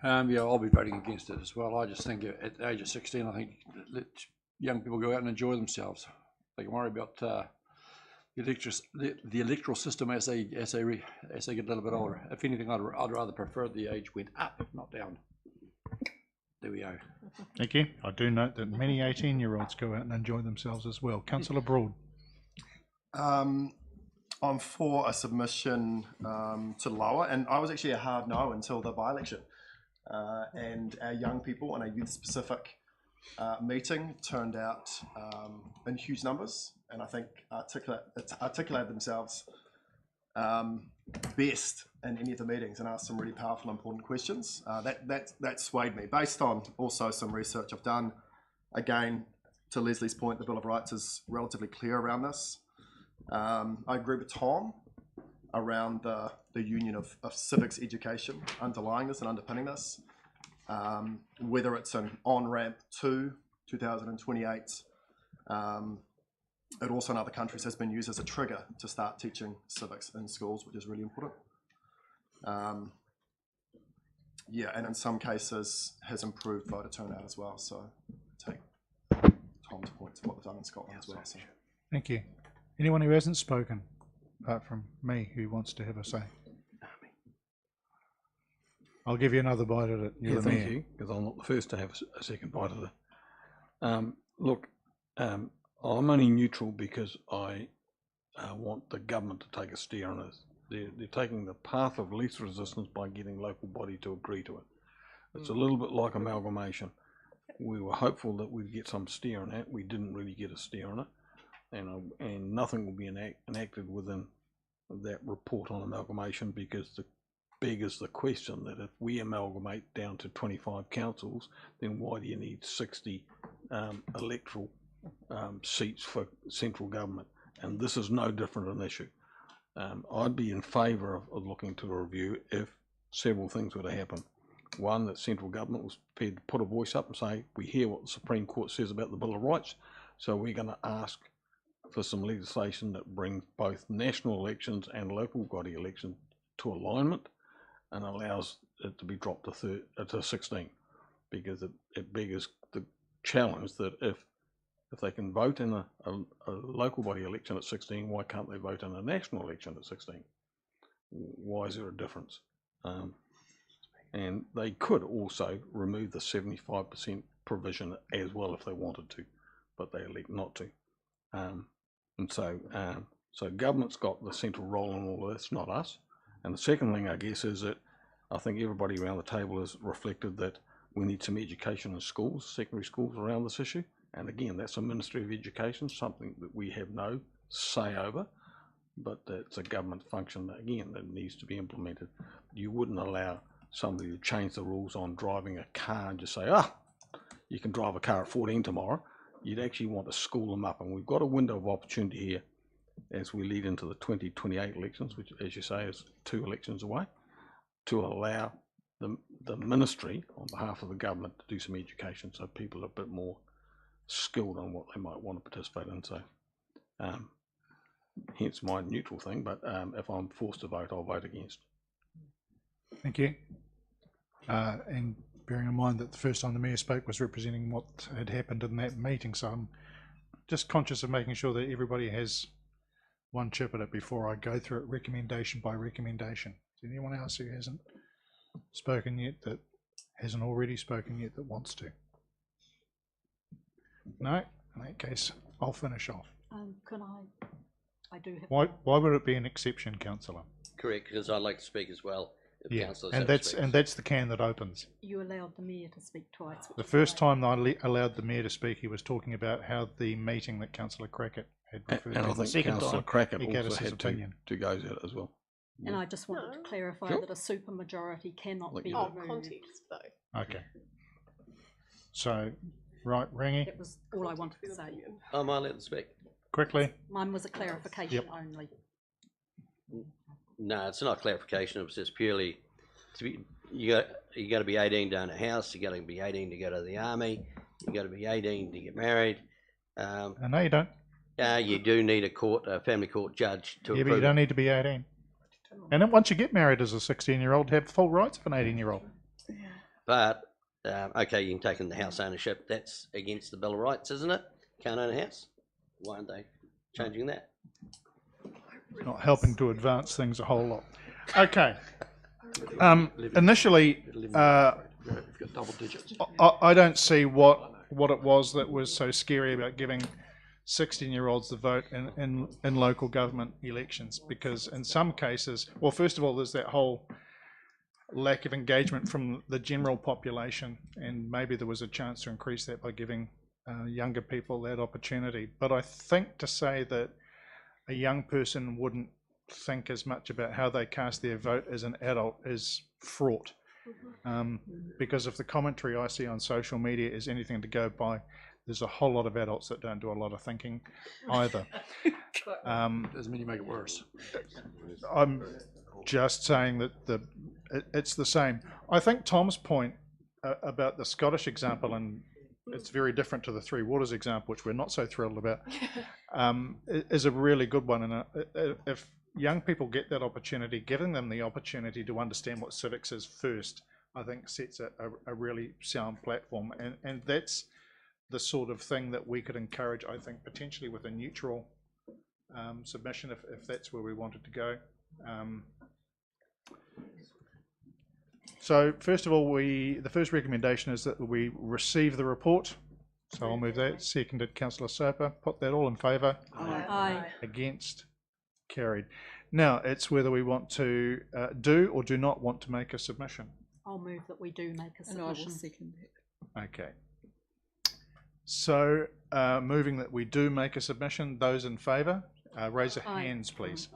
Speaker 15: Yeah, I'll be voting against it as well. I just think at the age of 16, I think let young people go out and enjoy themselves. They can worry about the electoral system as they get a little bit older. If anything, I'd rather prefer the age went up, not down. There we go.
Speaker 1: Thank you. I do note that many 18-year-olds go out and enjoy themselves as well. Councillor Broad.
Speaker 16: I'm for a submission to lower, and I was actually a hard no until the by-election. And our young people in a youth-specific meeting turned out in huge numbers, and I think articulated themselves best in any of the meetings and asked some really powerful, important questions. That swayed me, based on also some research I've done. Again, to Leslie's point, the Bill of Rights is relatively clear around this. I agree with Tom around the union of civics education underlying this and underpinning this, whether it's an on-ramp to 2028. It also in other countries has been used as a trigger to start teaching civics in schools, which is really important. Yeah, and in some cases has improved voter turnout as well. So take Tom's point to what we've done in Scotland as well. So.
Speaker 1: Thank you. Anyone who hasn't spoken, apart from me, who wants to have a say? I'll give you another bite at it.
Speaker 10: Yeah, thank you, because I'm not the first to have a second bite of it. Look, I'm only neutral because I want the government to take a steer on this. They're taking the path of least resistance by getting local body to agree to it. It's a little bit like amalgamation. We were hopeful that we'd get some steer on that. We didn't really get a steer on it. And nothing will be enacted within that report on amalgamation, because the beggars the question that if we amalgamate down to 25 councils, then why do you need 60 electoral seats for central government? And this is no different an issue. I'd be in favour of looking to a review if several things were to happen. One, that central government was prepared to put a voice up and say, we hear what the Supreme Court says about the Bill of Rights, so we're going to ask for some legislation that brings both national elections and local body elections to alignment and allows it to be dropped to 16, because it beggars the challenge that if they can vote in a local body election at 16, why can't they vote in a national election at 16? Why is there a difference? And they could also remove the 75% provision as well if they wanted to, but they elect not to. And so government's got the central role in all of this, not us. And the second thing, I guess, is that I think everybody around the table has reflected that we need some education in schools, secondary schools, around this issue. And again, that's a Ministry of Education, something that we have no say over, but it's a government function, again, that needs to be implemented. You wouldn't allow somebody to change the rules on driving a car and just say, you can drive a car at 14 tomorrow. You'd actually want to school them up. And we've got a window of opportunity here as we lead into the 2028 elections, which, as you say, is 2 elections away, to allow the ministry on behalf of the government to do some education so people are a bit more skilled on what they might want to participate in. So hence my neutral thing, but if I'm forced to vote, I'll vote against.
Speaker 1: Thank you. And bearing in mind that the first time the Mayor spoke was representing what had happened in that meeting, so I'm just conscious of making sure that everybody has one chip at it before I go through it recommendation by recommendation. Is there anyone else who hasn't spoken yet, that hasn't already spoken yet, that wants to? No? In that case, I'll finish off.
Speaker 11: Can I do have...
Speaker 1: Why would it be an exception, Councillor?
Speaker 4: Correct, because I'd like to speak as well. of
Speaker 1: Yeah,
Speaker 4: councillors.
Speaker 1: and that's the can that opens.
Speaker 11: You allowed the mayor to speak twice.
Speaker 1: The first time I allowed the mayor to speak, he was talking about how the meeting that Councillor Crackett had referred
Speaker 10: And
Speaker 1: to.
Speaker 10: I
Speaker 1: The
Speaker 10: think
Speaker 1: second
Speaker 10: Councillor
Speaker 1: time,
Speaker 10: Crackett
Speaker 1: he gave
Speaker 10: also
Speaker 1: us his
Speaker 10: had to,
Speaker 1: opinion.
Speaker 10: to go to it as well.
Speaker 11: And I just wanted to clarify
Speaker 10: Sure.
Speaker 11: that a supermajority cannot
Speaker 10: Look,
Speaker 11: be
Speaker 9: Oh,
Speaker 11: removed.
Speaker 9: context though.
Speaker 1: Okay. So, right, Rangi,
Speaker 11: That was all I wanted to say.
Speaker 4: I might let them speak.
Speaker 1: quickly.
Speaker 11: Mine was a clarification only.
Speaker 4: No, it's not clarification. It was just purely to be. You got to be 18 to own a house. You got to be 18 to go to the army. You got to be 18 to get married.
Speaker 1: No, you don't.
Speaker 4: You do need a family court judge to
Speaker 1: Yeah, but
Speaker 4: approve
Speaker 1: you don't need to be 18. And then once you get married as a 16-year-old, have full rights of an 18-year-old.
Speaker 4: But okay, you can take in the house ownership. That's against the Bill of Rights, isn't it? Can't own a house. Why aren't they changing that?
Speaker 1: Not helping to advance things a whole lot. Okay. Initially,
Speaker 15: We've got double digits.
Speaker 1: I don't see what it was that was so scary about giving 16-year-olds the vote in local government elections, because in some cases, well, first of all, there's that whole lack of engagement from the general population, and maybe there was a chance to increase that by giving younger people that opportunity. But I think to say that a young person wouldn't think as much about how they cast their vote as an adult is fraught. Because if the commentary I see on social media is anything to go by, there's a whole lot of adults that don't do a lot of thinking either.
Speaker 15: Doesn't mean you make it worse.
Speaker 1: I'm just saying that it's the same. I think Tom's point about the Scottish example, and it's very different to the Three Waters example, which we're not so thrilled about, is a really good one. And if young people get that opportunity, giving them the opportunity to understand what civics is first, I think sets a really sound platform. And that's the sort of thing that we could encourage, I think, potentially with a neutral submission, if that's where we wanted to go. So first of all, the first recommendation is that we receive the report. So I'll move that. Seconded, Councillor Soper. Put that all in favour.
Speaker 11: Aye.
Speaker 1: Against. Carried. Now it's whether we want to do or do not want to make a submission.
Speaker 11: I'll move that we do make a
Speaker 7: And I will
Speaker 11: submission.
Speaker 7: second that.
Speaker 1: Okay. So moving that we do make a submission, those in favour, raise your
Speaker 11: Aye.
Speaker 1: hands, please.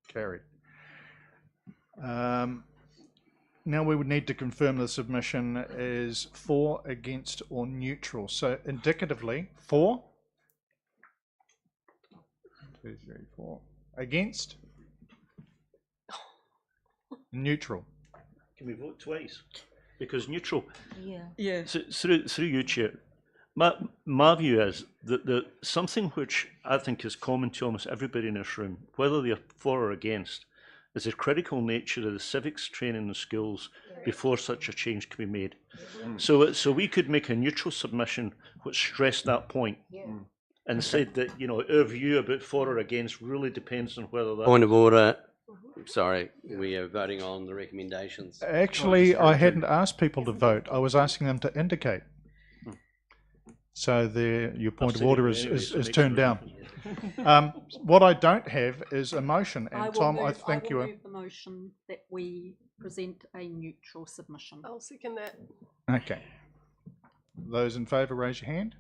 Speaker 1: Carried. Now we would need to confirm the submission is for, against, or neutral. So indicatively, for. 1, 2, 3, 4. Against. Neutral.
Speaker 12: Can we vote twice? Because neutral.
Speaker 13: Yeah.
Speaker 12: So, through you, Chair. My view is that something which I think is common to almost everybody in this room, whether they're for or against, is the critical nature of the civics training in schools before such a change can be made. So we could make a neutral submission which stressed that point and said that, our view about for or against really depends on whether that...
Speaker 4: Point of order. Sorry, we are voting on the recommendations.
Speaker 1: Actually, I hadn't asked people to vote. I was asking them to indicate. So your point of order is turned down. What I don't have is a motion, and Tom, I think you
Speaker 11: will
Speaker 1: are.
Speaker 11: move the motion that we present a neutral submission.
Speaker 9: I'll second that.
Speaker 1: Okay. Those in favour, raise your hand.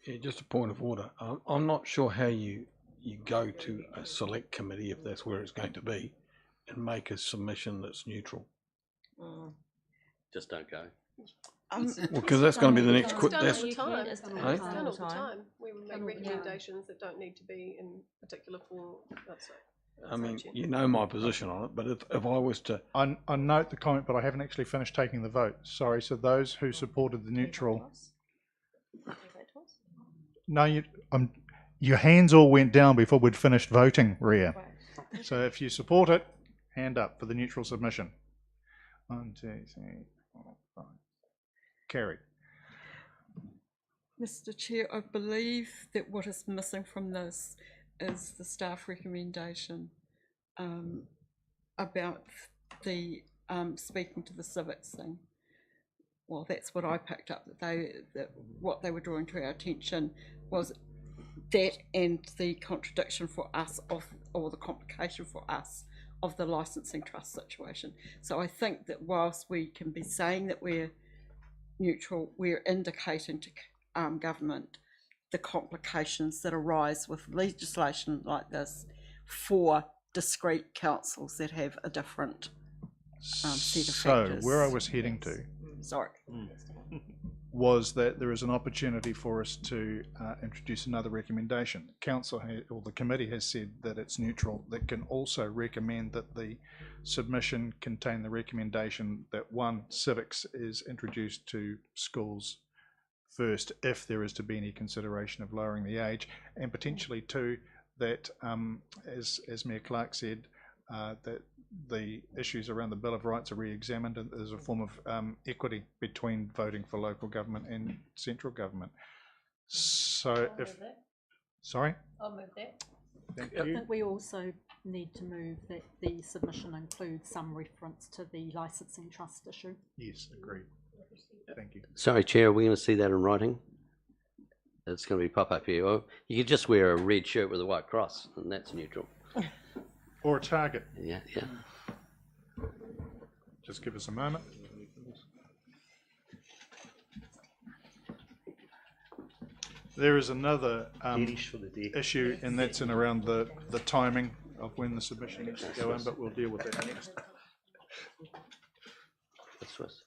Speaker 10: Yeah, just a point of order. I'm not sure how you go to a select committee, if that's where it's going to be, and make a submission that's neutral.
Speaker 4: Just don't go.
Speaker 10: Well, because that's going to be the next.
Speaker 9: It's done all the time. It's
Speaker 10: Hey?
Speaker 9: done all the time. We make recommendations that don't need to be in particular form.
Speaker 10: I mean, you know my position on it, but if I was to...
Speaker 1: I note the comment, but I haven't actually finished taking the vote. Sorry, so those who supported the neutral... No, your hands all went down before we'd finished voting, Ria. So if you support it, hand up for the neutral submission. 1, 2, 3, 4, 5. Carried.
Speaker 7: Mr. Chair, I believe that what is missing from this is the staff recommendation about the speaking to the civics thing. Well, that's what I picked up, that what they were drawing to our attention was that and the contradiction for us of, or the complication for us of the licensing trust situation. So I think that whilst we can be saying that we're neutral, we're indicating to government the complications that arise with legislation like this for discrete councils that have a different set of factors.
Speaker 1: So where I was heading to was that there is an opportunity for us to introduce another recommendation. Council or the committee has said that it's neutral. That can also recommend that the submission contain the recommendation that one, civics is introduced to schools first if there is to be any consideration of lowering the age, and potentially two, that as Mayor Clark said, that the issues around the Bill of Rights are re-examined and there's a form of equity between voting for local government and central government. So
Speaker 5: I'll move that.
Speaker 1: Thank
Speaker 11: I
Speaker 1: you.
Speaker 11: think we also need to move that the submission includes some reference to the licensing trust issue.
Speaker 1: Yes, agreed. Thank you.
Speaker 4: Sorry, Chair, are we going to see that in writing? It's going to be pop up here. Or you could just wear a red shirt with a white cross, and that's neutral.
Speaker 1: Or a target.
Speaker 4: Yeah.
Speaker 1: Just give us a moment. There is another issue, and that's in around the timing of when the submission needs to go in, but we'll deal with that next.
Speaker 4: This was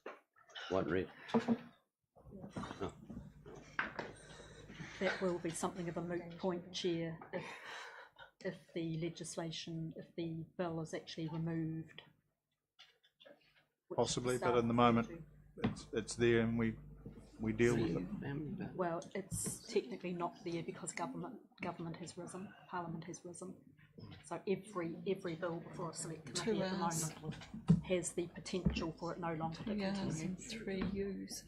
Speaker 4: white and red. Oh.
Speaker 11: That will be something of a moot point, Chair, if the legislation, if the bill is actually removed.
Speaker 1: Possibly, but in the moment, it's there and we deal with it.
Speaker 11: Well, it's technically not there because government has risen, Parliament has risen. So every bill before a select committee at the moment has the potential for it no longer to continue.
Speaker 7: 3 U's.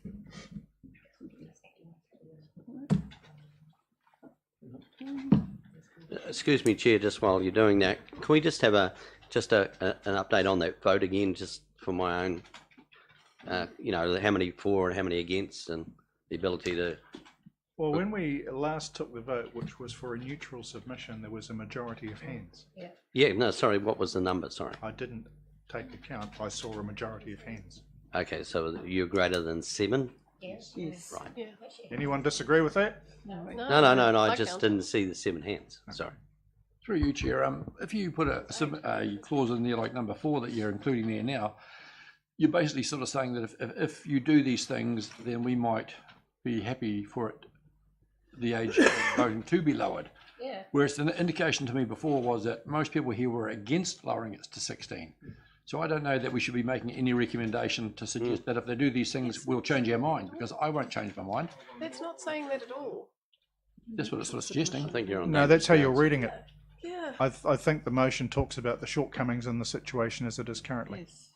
Speaker 4: Excuse me, Chair, just while you're doing that, can we just have an update on that vote again, just for my own, how many for and how many against, and the ability to...
Speaker 1: Well, when we last took the vote, which was for a neutral submission, there was a majority of hands.
Speaker 4: Yeah, no, sorry, what was the number, sorry?
Speaker 1: I didn't take account, I saw a majority of hands.
Speaker 4: Okay, so you're greater than 7?
Speaker 5: Yes.
Speaker 4: Right.
Speaker 5: Yeah.
Speaker 1: Anyone disagree with that?
Speaker 4: No, I just didn't see the 7 hands, sorry.
Speaker 15: Through you, Chair, if you put a clause in there like number 4 that you're including there now, you're basically sort of saying that if you do these things, then we might be happy for it, the age of voting to be lowered.
Speaker 5: Yeah.
Speaker 15: Whereas the indication to me before was that most people here were against lowering it to 16. So I don't know that we should be making any recommendation to suggest that if they do these things, we'll change our mind, because I won't change my mind.
Speaker 9: That's not saying that at all.
Speaker 15: That's what it's sort of suggesting.
Speaker 4: I think you're on.
Speaker 1: No, that's how you're reading it.
Speaker 9: Yeah.
Speaker 1: I think the motion talks about the shortcomings in the situation as it is currently.
Speaker 7: Yes.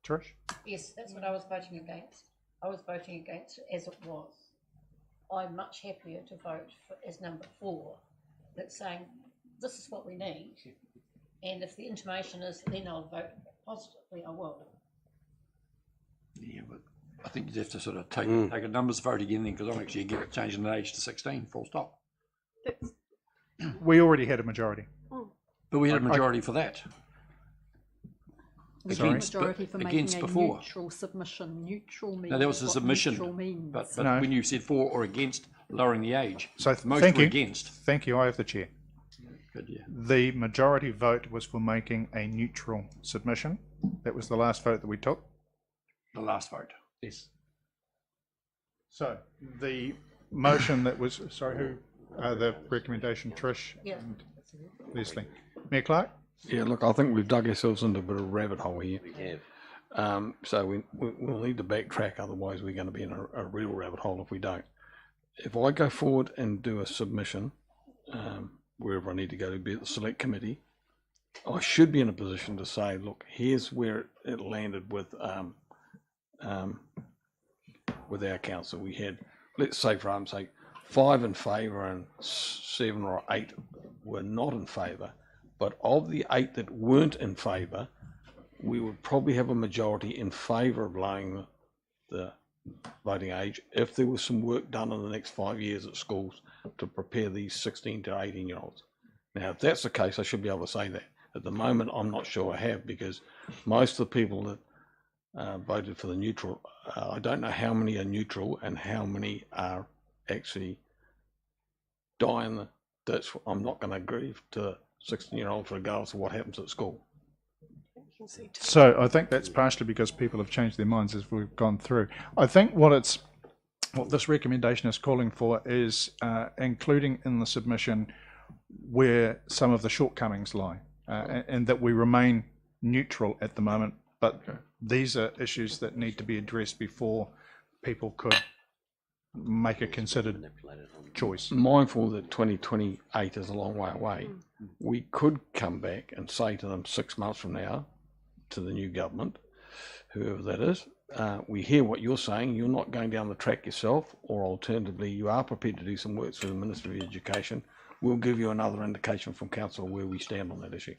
Speaker 1: Trish?
Speaker 5: Yes, that's what I was voting against. I was voting against as it was. I'm much happier to vote for, as number 4, that's saying this is what we need. And if the intimation is, then I'll vote positively, I will.
Speaker 15: Yeah, but I think you have to sort of take a numbers vote again then, because I'm actually against changing the age to 16, full stop.
Speaker 1: We already had a majority.
Speaker 15: But we had a majority for that.
Speaker 11: We had a majority for making a neutral submission. Neutral means
Speaker 15: No, that was a submission,
Speaker 11: neutral means.
Speaker 15: but
Speaker 1: No.
Speaker 15: when you said for or against lowering the age,
Speaker 1: So
Speaker 15: most
Speaker 1: thank
Speaker 15: were
Speaker 1: you.
Speaker 15: against.
Speaker 1: Thank you, I have the chair.
Speaker 15: Good, yeah.
Speaker 1: The majority vote was for making a neutral submission. That was the last vote that we took.
Speaker 15: The last vote.
Speaker 1: Yes. So the motion that was, sorry, who, the recommendation, Trish and Leslie. Mayor Clark?
Speaker 10: Yeah, look, I think we've dug ourselves into a bit of a rabbit hole here.
Speaker 4: We have.
Speaker 10: So we'll need to backtrack, otherwise we're going to be in a real rabbit hole if we don't. If I go forward and do a submission, wherever I need to go to be at the select committee, I should be in a position to say, look, here's where it landed with our council. We had, let's say for argument's sake, 5 in favour and 7 or 8 were not in favour. But of the 8 that weren't in favour, we would probably have a majority in favour of lowering the voting age if there was some work done in the next 5 years at schools to prepare these 16 to 18-year-olds. Now, if that's the case, I should be able to say that. At the moment, I'm not sure I have, because most of the people that voted for the neutral, I don't know how many are neutral and how many are actually dying the ditch. I'm not going to agree to 16-year-olds regardless of what happens at school.
Speaker 1: So I think that's partially because people have changed their minds as we've gone through. I think what this recommendation is calling for is including in the submission where some of the shortcomings lie, and that we remain neutral at the moment, but these are issues that need to be addressed before people could make a considered choice.
Speaker 10: Mindful that 2028 is a long way away, we could come back and say to them 6 months from now, to the new government, whoever that is, we hear what you're saying, you're not going down the track yourself, or alternatively you are prepared to do some work for the Ministry of Education. We'll give you another indication from Council where we stand on that issue.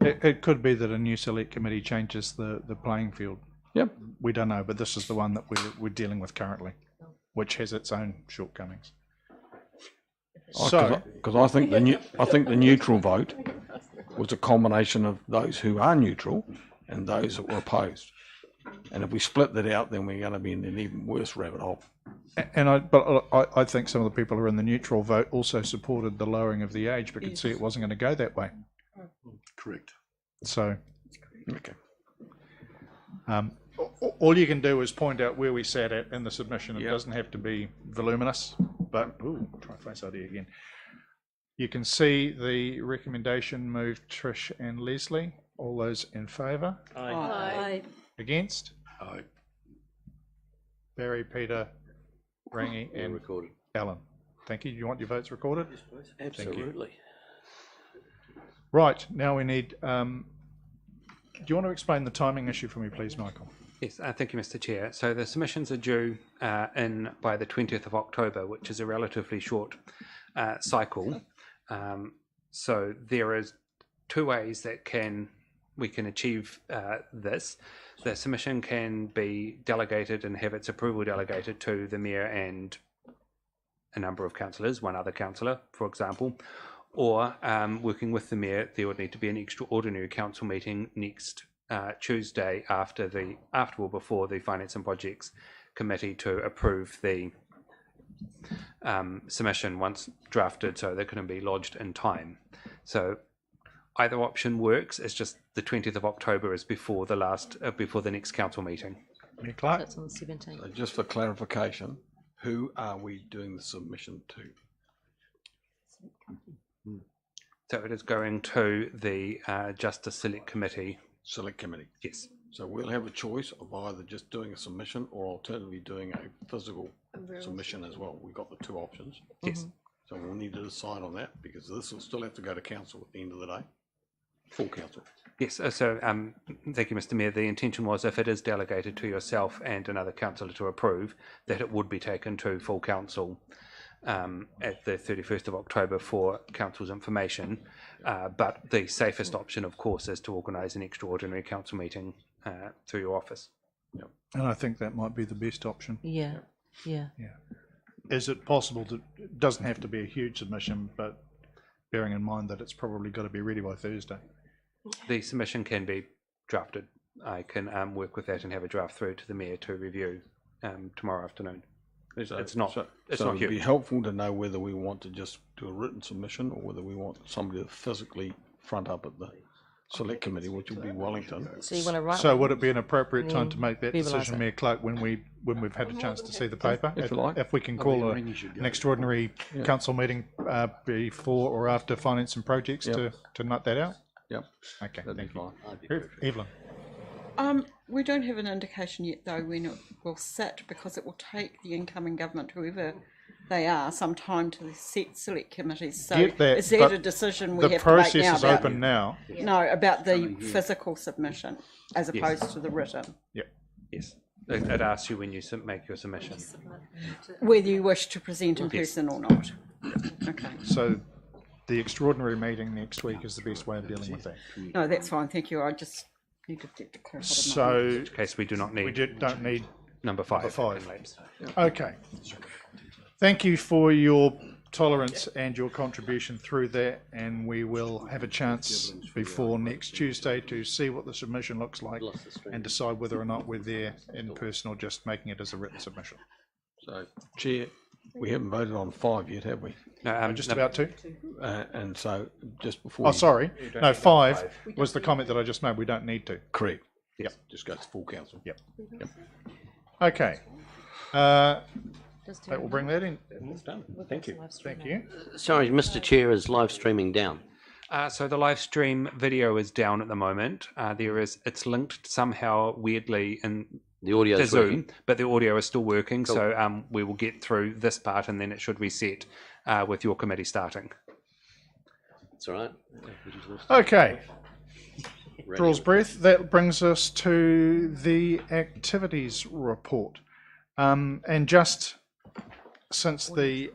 Speaker 1: It could be that a new select committee changes the playing field.
Speaker 10: Yep.
Speaker 1: We don't know, but this is the one that we're dealing with currently, which has its own shortcomings. So,
Speaker 10: because I think the neutral vote was a combination of those who are neutral and those that were opposed. And if we split that out, then we're going to be in an even worse rabbit hole.
Speaker 1: And I think some of the people who are in the neutral vote also supported the lowering of the age, but could see it wasn't going to go that way.
Speaker 15: Correct.
Speaker 1: So,
Speaker 10: okay.
Speaker 1: All you can do is point out where we sat at in the submission. It doesn't have to be voluminous, but try face ID again. You can see the recommendation moved Trish and Leslie. All those in favour?
Speaker 11: Aye. Aye.
Speaker 1: Against?
Speaker 15: Aye.
Speaker 1: Barry, Peter, Rangi, and
Speaker 4: recorded.
Speaker 1: Alan. Thank you. You want your votes recorded?
Speaker 4: Yes, please.
Speaker 1: Thank you.
Speaker 4: Absolutely.
Speaker 1: Right, now we need, do you want to explain the timing issue for me, please, Michael?
Speaker 8: Yes, thank you, Mr. Chair. So the submissions are due in by the 20th of October, which is a relatively short cycle. So there is 2 ways that we can achieve this. The submission can be delegated and have its approval delegated to the Mayor and a number of councillors, one other councillor, for example, or working with the Mayor, there would need to be an extraordinary council meeting next Tuesday after or before the Finance and Projects Committee to approve the submission once drafted, so they couldn't be lodged in time. So either option works. It's just the 20th of October is before the next council meeting.
Speaker 1: Clark?
Speaker 13: That's on the 17th.
Speaker 10: So just for clarification, who are we doing the submission to?
Speaker 8: So it is going to the Justice Select Committee.
Speaker 10: Select Committee.
Speaker 8: Yes.
Speaker 10: So we'll have a choice of either just doing a submission or alternatively doing a physical submission as well. We've got the 2 options.
Speaker 8: Yes.
Speaker 10: So we'll need to decide on that, because this will still have to go to council at the end of the day. Full council.
Speaker 8: Yes, so thank you, Mr. Mayor. The intention was if it is delegated to yourself and another councillor to approve, that it would be taken to full council at the 31st of October for council's information. But the safest option, of course, is to organise an extraordinary council meeting through your office.
Speaker 10: Yep.
Speaker 1: And I think that might be the best option.
Speaker 13: Yeah.
Speaker 1: Is it possible to, it doesn't have to be a huge submission, but bearing in mind that it's probably got to be ready by Thursday?
Speaker 8: The submission can be drafted. I can work with that and have a draft through to the Mayor to review tomorrow afternoon. It's not
Speaker 10: it'd
Speaker 8: huge.
Speaker 10: be helpful to know whether we want to just do a written submission or whether we want somebody to physically front up at the Select Committee, which will be Wellington.
Speaker 13: So you want to write?
Speaker 1: So would it be an appropriate time to make that
Speaker 13: Verbalise
Speaker 1: decision,
Speaker 13: it.
Speaker 1: Mayor Clark, when we've had a chance to see the paper?
Speaker 10: If you like.
Speaker 1: If we can call an extraordinary council meeting before or after Finance and Projects to nut that out?
Speaker 10: Yep.
Speaker 1: Okay,
Speaker 10: That'd be
Speaker 1: thank you.
Speaker 10: fine.
Speaker 1: Evelyn?
Speaker 7: We don't have an indication yet, though, when it will sit, because it will take the incoming government, whoever they are, some time to set select committees. So
Speaker 1: Get that,
Speaker 7: is that
Speaker 1: but
Speaker 7: a decision we
Speaker 1: the
Speaker 7: have to make
Speaker 1: process
Speaker 7: now?
Speaker 1: is
Speaker 7: About,
Speaker 1: open now.
Speaker 7: No, about the physical submission as opposed to the written.
Speaker 1: Yep.
Speaker 8: Yes. It asks you when you make your submission.
Speaker 7: Whether you wish to present in person or not. Okay.
Speaker 1: So the extraordinary meeting next week is the best way of dealing with that.
Speaker 7: No, that's fine. Thank you. I just needed to clarify.
Speaker 1: So
Speaker 8: In which case we do not need.
Speaker 1: don't need
Speaker 8: Number 5.
Speaker 1: Number 5.
Speaker 8: in labs.
Speaker 1: Okay. Thank you for your tolerance and your contribution through that, and we will have a chance before next Tuesday to see what the submission looks like and decide whether or not we're there in person or just making it as a written submission.
Speaker 10: So, Chair, we haven't voted on 5 yet, have we?
Speaker 8: No,
Speaker 1: I'm just about to.
Speaker 10: And so, just before.
Speaker 1: Oh, sorry. No, 5 was the comment that I just made. We don't need to.
Speaker 10: Correct.
Speaker 1: Yep.
Speaker 10: Just goes to full council.
Speaker 1: Yep. Okay. That will bring that in.
Speaker 10: It's done. Thank you.
Speaker 1: Thank you.
Speaker 4: Sorry, Mr. Chair, is live streaming down?
Speaker 8: So the live stream video is down at the moment. It's linked somehow weirdly in
Speaker 4: the audio
Speaker 8: to Zoom,
Speaker 4: working.
Speaker 8: but the audio is still working.
Speaker 4: Cool.
Speaker 8: So we will get through this part, and then it should reset with your committee starting.
Speaker 4: That's all right.
Speaker 1: Okay. Draws breath. That brings us to the activities report. And just since the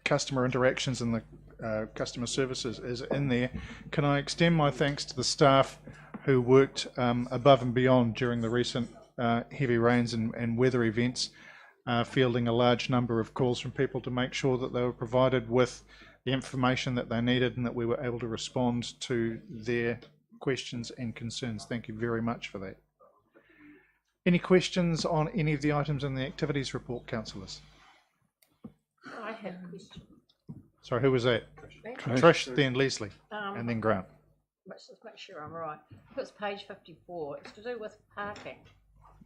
Speaker 1: customer interactions and the customer services is in there, can I extend my thanks to the staff who worked above and beyond during the recent heavy rains and weather events, fielding a large number of calls from people to make sure that they were provided with the information that they needed and that we were able to respond to their questions and concerns. Thank you very much for that. Any questions on any of the items in the activities report, councillors?
Speaker 5: I have a question.
Speaker 1: Sorry, who was that? Trish, then Leslie, and then Grant.
Speaker 5: Let's just make sure I'm right. It's page 54. It's to do with parking.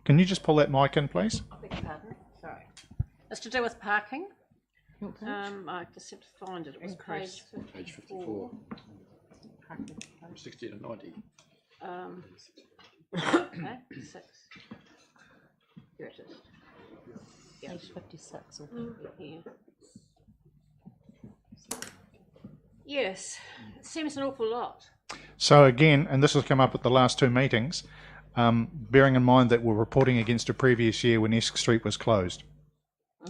Speaker 1: Can you just pull that mic in, please?
Speaker 5: I beg your pardon. Sorry. It's to do with parking. I just have to find it. It was page 54.
Speaker 15: 60 to 90.
Speaker 5: Okay, 6. Here it is.
Speaker 13: Page 56.
Speaker 5: Here. Yes, it seems an awful lot.
Speaker 1: So again, and this has come up at the last 2 meetings, bearing in mind that we're reporting against a previous year when Esk Street was closed.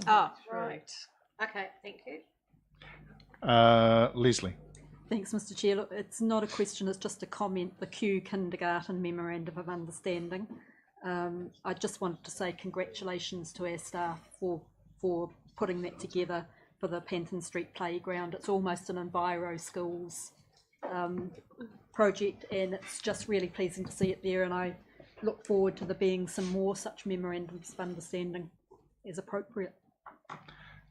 Speaker 5: Oh, right. Okay, thank you.
Speaker 1: Leslie.
Speaker 11: Thanks, Mr. Chair. Look, it's not a question, it's just a comment. The Kew Kindergarten Memorandum of Understanding. I just wanted to say congratulations to our staff for putting that together for the Panton Street Playground. It's almost an Enviro Schools project, and it's just really pleasing to see it there, and I look forward to there being some more such memorandums of understanding as appropriate.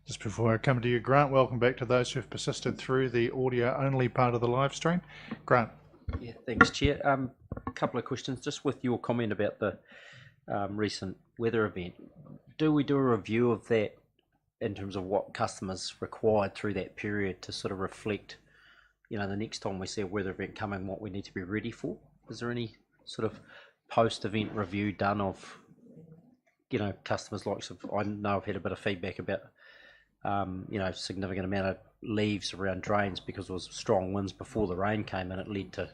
Speaker 1: Just before I come to you, Grant, welcome back to those who have persisted through the audio-only part of the live stream. Grant.
Speaker 17: Yeah, thanks, Chair. A couple of questions. Just with your comment about the recent weather event, do we do a review of that in terms of what customers required through that period to sort of reflect, you know, the next time we see a weather event coming, what we need to be ready for? Is there any sort of post-event review done of, you know, customers' likes of, I know I've had a bit of feedback about you know, significant amount of leaves around drains because there was strong winds before the rain came, and it led to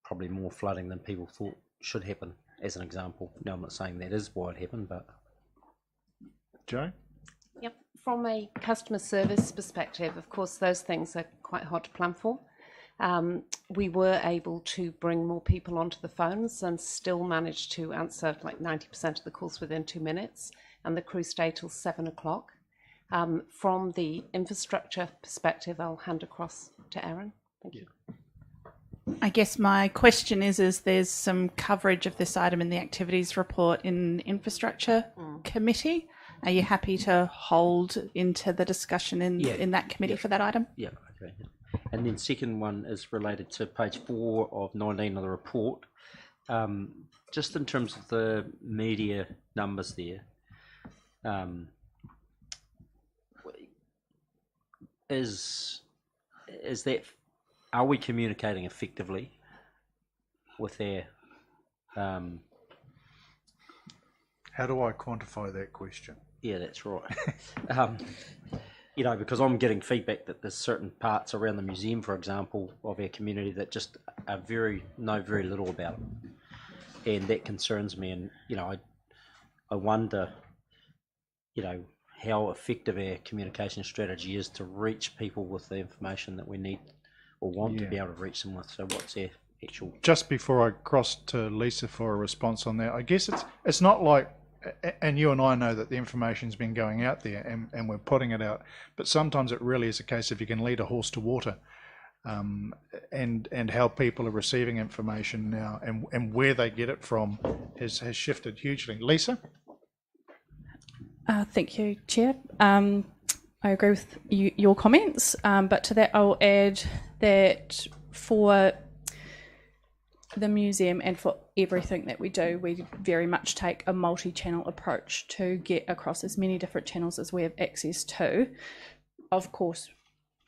Speaker 17: probably more flooding than people thought should happen, as an example. Now, I'm not saying that is why it happened, but...
Speaker 1: Joe?
Speaker 6: Yep. From a customer service perspective, of course, those things are quite hard to plan for. We were able to bring more people onto the phones and still manage to answer like 90% of the calls within 2 minutes, and the crew stayed till 7 o'clock. From the infrastructure perspective, I'll hand across to Aaron. Thank you.
Speaker 18: I guess my question is there's some coverage of this item in the activities report in infrastructure committee. Are you happy to hold into the discussion in that committee for that item?
Speaker 17: Yeah, okay. And then second one is related to page 4 of 19 of the report. Just in terms of the media numbers there, is that, are we communicating effectively with our
Speaker 1: how do I quantify that question?
Speaker 17: Yeah, that's right. You know, because I'm getting feedback that there's certain parts around the museum, for example, of our community that just are know very little about it, and that concerns me. And you know, I wonder, you know, how effective our communication strategy is to reach people with the information that we need or want to be able to reach them with. So what's our actual...
Speaker 1: Just before I cross to Lisa for a response on that, I guess it's not like and you and I know that the information's been going out there and we're putting it out, but sometimes it really is a case of you can lead a horse to water, and how people are receiving information now and where they get it from has shifted hugely. Lisa?
Speaker 11: Thank you, Chair. I agree with your comments, but to that I'll add that for the museum and for everything that we do, we very much take a multi-channel approach to get across as many different channels as we have access to. Of course,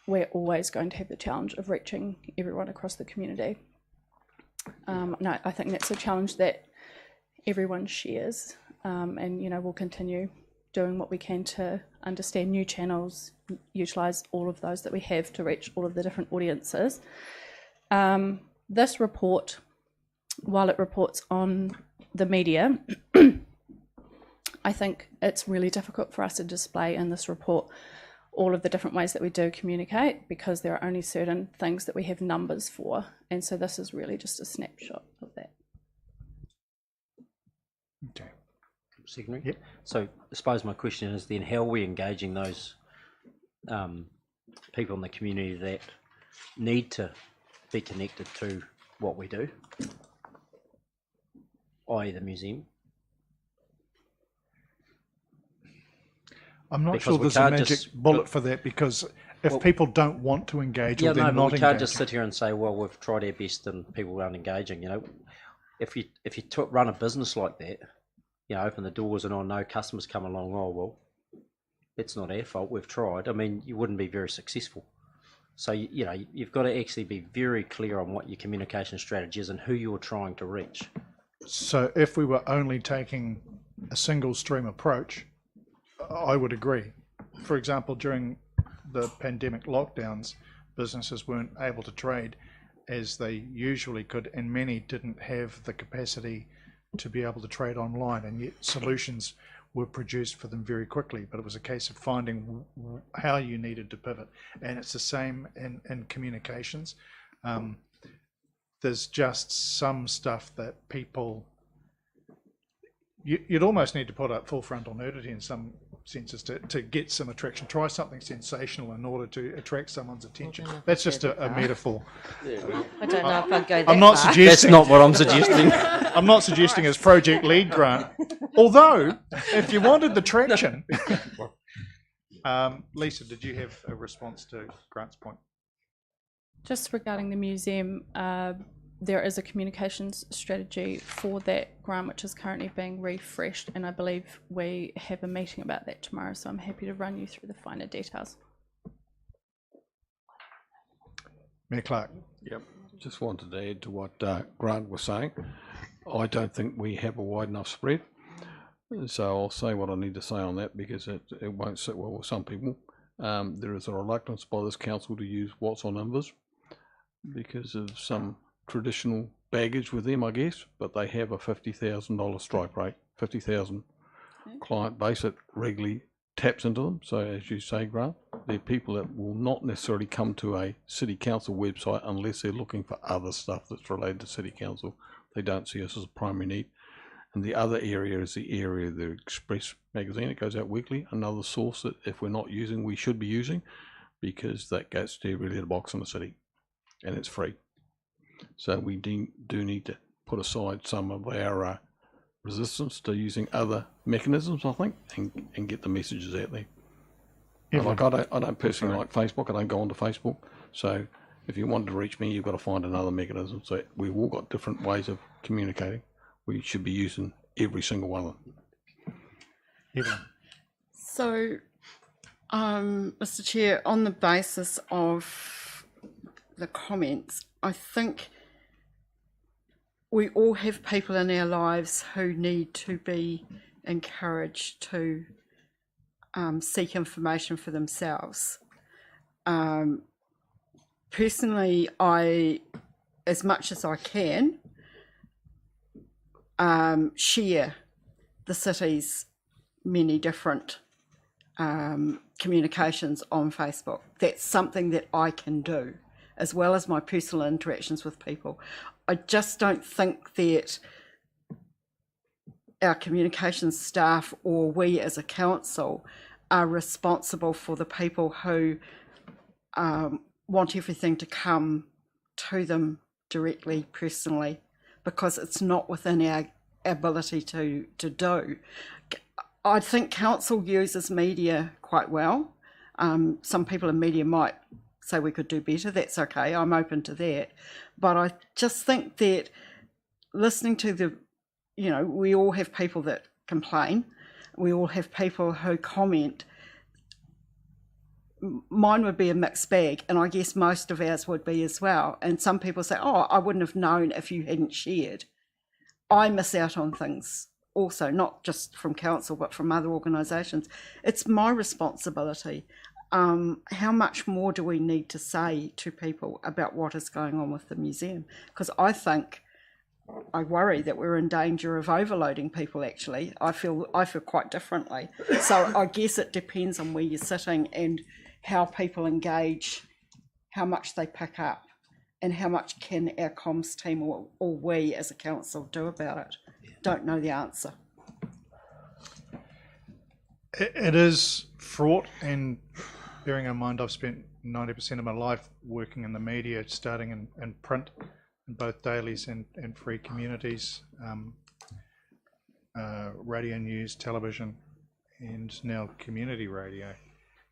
Speaker 11: we're always going to have the challenge of reaching everyone across the community. No, I think that's a challenge that everyone shares, and we'll continue doing what we can to understand new channels, utilise all of those that we have to reach all of the different audiences. This report, while it reports on the media, I think it's really difficult for us to display in this report all of the different ways that we do communicate, because there are only certain things that we have numbers for, and so this is really just a snapshot of that.
Speaker 1: Okay.
Speaker 17: Secondary?
Speaker 1: Yep.
Speaker 17: So I suppose my question is then, how are we engaging those people in the community that need to be connected to what we do, i.e. the museum?
Speaker 1: I'm not
Speaker 17: Because
Speaker 1: sure
Speaker 17: we
Speaker 1: there's a
Speaker 17: can't
Speaker 1: magic
Speaker 17: just-
Speaker 1: bullet
Speaker 17: but-
Speaker 1: for that, because if
Speaker 17: Well-
Speaker 1: people don't want to engage,
Speaker 17: Yeah,
Speaker 1: or they're
Speaker 17: no,
Speaker 1: not
Speaker 17: but we can't
Speaker 1: engaging.
Speaker 17: just sit here and say, well, we've tried our best and people aren't engaging. If you run a business like that, open the doors and no customers come along, oh well, it's not our fault, we've tried. I mean, you wouldn't be very successful. So you've got to actually be very clear on what your communication strategy is and who you're trying to reach.
Speaker 1: So if we were only taking a single stream approach, I would agree. For example, during the pandemic lockdowns, businesses weren't able to trade as they usually could, and many didn't have the capacity to be able to trade online, and yet solutions were produced for them very quickly. But it was a case of finding how you needed to pivot, and it's the same in communications. There's just some stuff that people, you'd almost need to put up full frontal nudity in some senses to get some attraction. Try something sensational in order to attract someone's attention. That's just a metaphor.
Speaker 13: I don't know if I'd go that
Speaker 1: I'm not
Speaker 13: far.
Speaker 1: suggesting.
Speaker 17: That's not what I'm suggesting.
Speaker 1: I'm not suggesting as project lead, Grant. Although, if you wanted the traction. Lisa, did you have a response to Grant's point?
Speaker 11: Just regarding the museum, there is a communications strategy for that, Grant, which is currently being refreshed, and I believe we have a meeting about that tomorrow, so I'm happy to run you through the finer details.
Speaker 1: Mayor Clark.
Speaker 10: Yep. Just wanted to add to what Grant was saying. I don't think we have a wide enough spread, so I'll say what I need to say on that, because it won't sit well with some people. There is a reluctance by this council to use what's on Invers because of some traditional baggage with them, I guess, but they have a $50,000 strike rate, 50,000 client base that regularly taps into them. So as you say, Grant, they're people that will not necessarily come to a city council website unless they're looking for other stuff that's related to city council. They don't see us as a primary need. And the other area is the area of the Express magazine. It goes out weekly, another source that if we're not using, we should be using, because that goes to every letterbox in the city and it's free. So we do need to put aside some of our resistance to using other mechanisms, I think, and get the messages out there.
Speaker 1: Yeah,
Speaker 10: like I don't personally like Facebook. I don't go onto Facebook. So if you want to reach me, you've got to find another mechanism. So we've all got different ways of communicating. We should be using every single one of them.
Speaker 7: So, Mr. Chair, on the basis of the comments, I think we all have people in our lives who need to be encouraged to seek information for themselves. Personally, as much as I can, share the city's many different communications on Facebook. That's something that I can do, as well as my personal interactions with people. I just don't think that our communications staff or we as a council are responsible for the people who want everything to come to them directly, personally, because it's not within our ability to do. I think council uses media quite well. Some people in media might say we could do better. That's okay. I'm open to that. But I just think that listening to we all have people that complain. We all have people who comment. Mine would be a mixed bag, and I guess most of ours would be as well. And some people say, oh, I wouldn't have known if you hadn't shared. I miss out on things also, not just from council, but from other organisations. It's my responsibility. How much more do we need to say to people about what is going on with the museum? Because I worry that we're in danger of overloading people, actually. I feel quite differently. So I guess it depends on where you're sitting and how people engage, how much they pick up, and how much can our comms team or we as a council do about it. Don't know the answer.
Speaker 1: It is fraught, and bearing in mind I've spent 90% of my life working in the media, starting in print, in both dailies and free communities, radio news, television, and now community radio.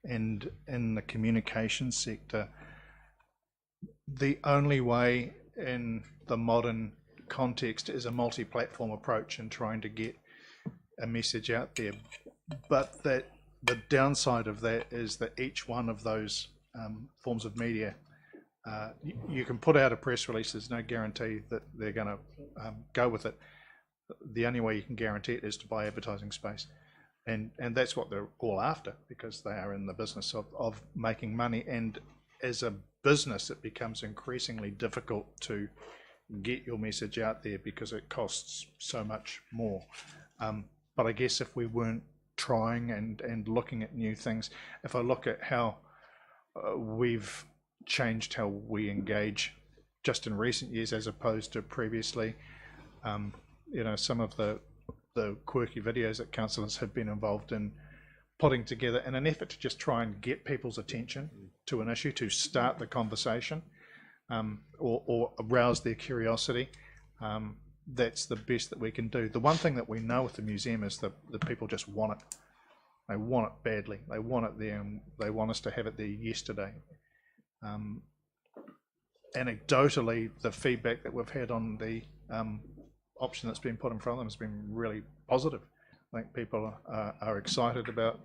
Speaker 1: And in the communication sector, the only way in the modern context is a multi-platform approach and trying to get a message out there. But the downside of that is that each one of those forms of media, you can put out a press release, there's no guarantee that they're going to go with it. The only way you can guarantee it is to buy advertising space. And that's what they're all after, because they are in the business of making money. And as a business, it becomes increasingly difficult to get your message out there because it costs so much more. But I guess if we weren't trying and looking at new things, if I look at how we've changed how we engage just in recent years as opposed to previously, some of the quirky videos that councillors have been involved in putting together in an effort to just try and get people's attention to an issue, to start the conversation, or arouse their curiosity. That's the best that we can do. The one thing that we know with the museum is that the people just want it. They want it badly. They want it there, and they want us to have it there yesterday. Anecdotally, the feedback that we've had on the option that's been put in front of them has been really positive. I think people are excited about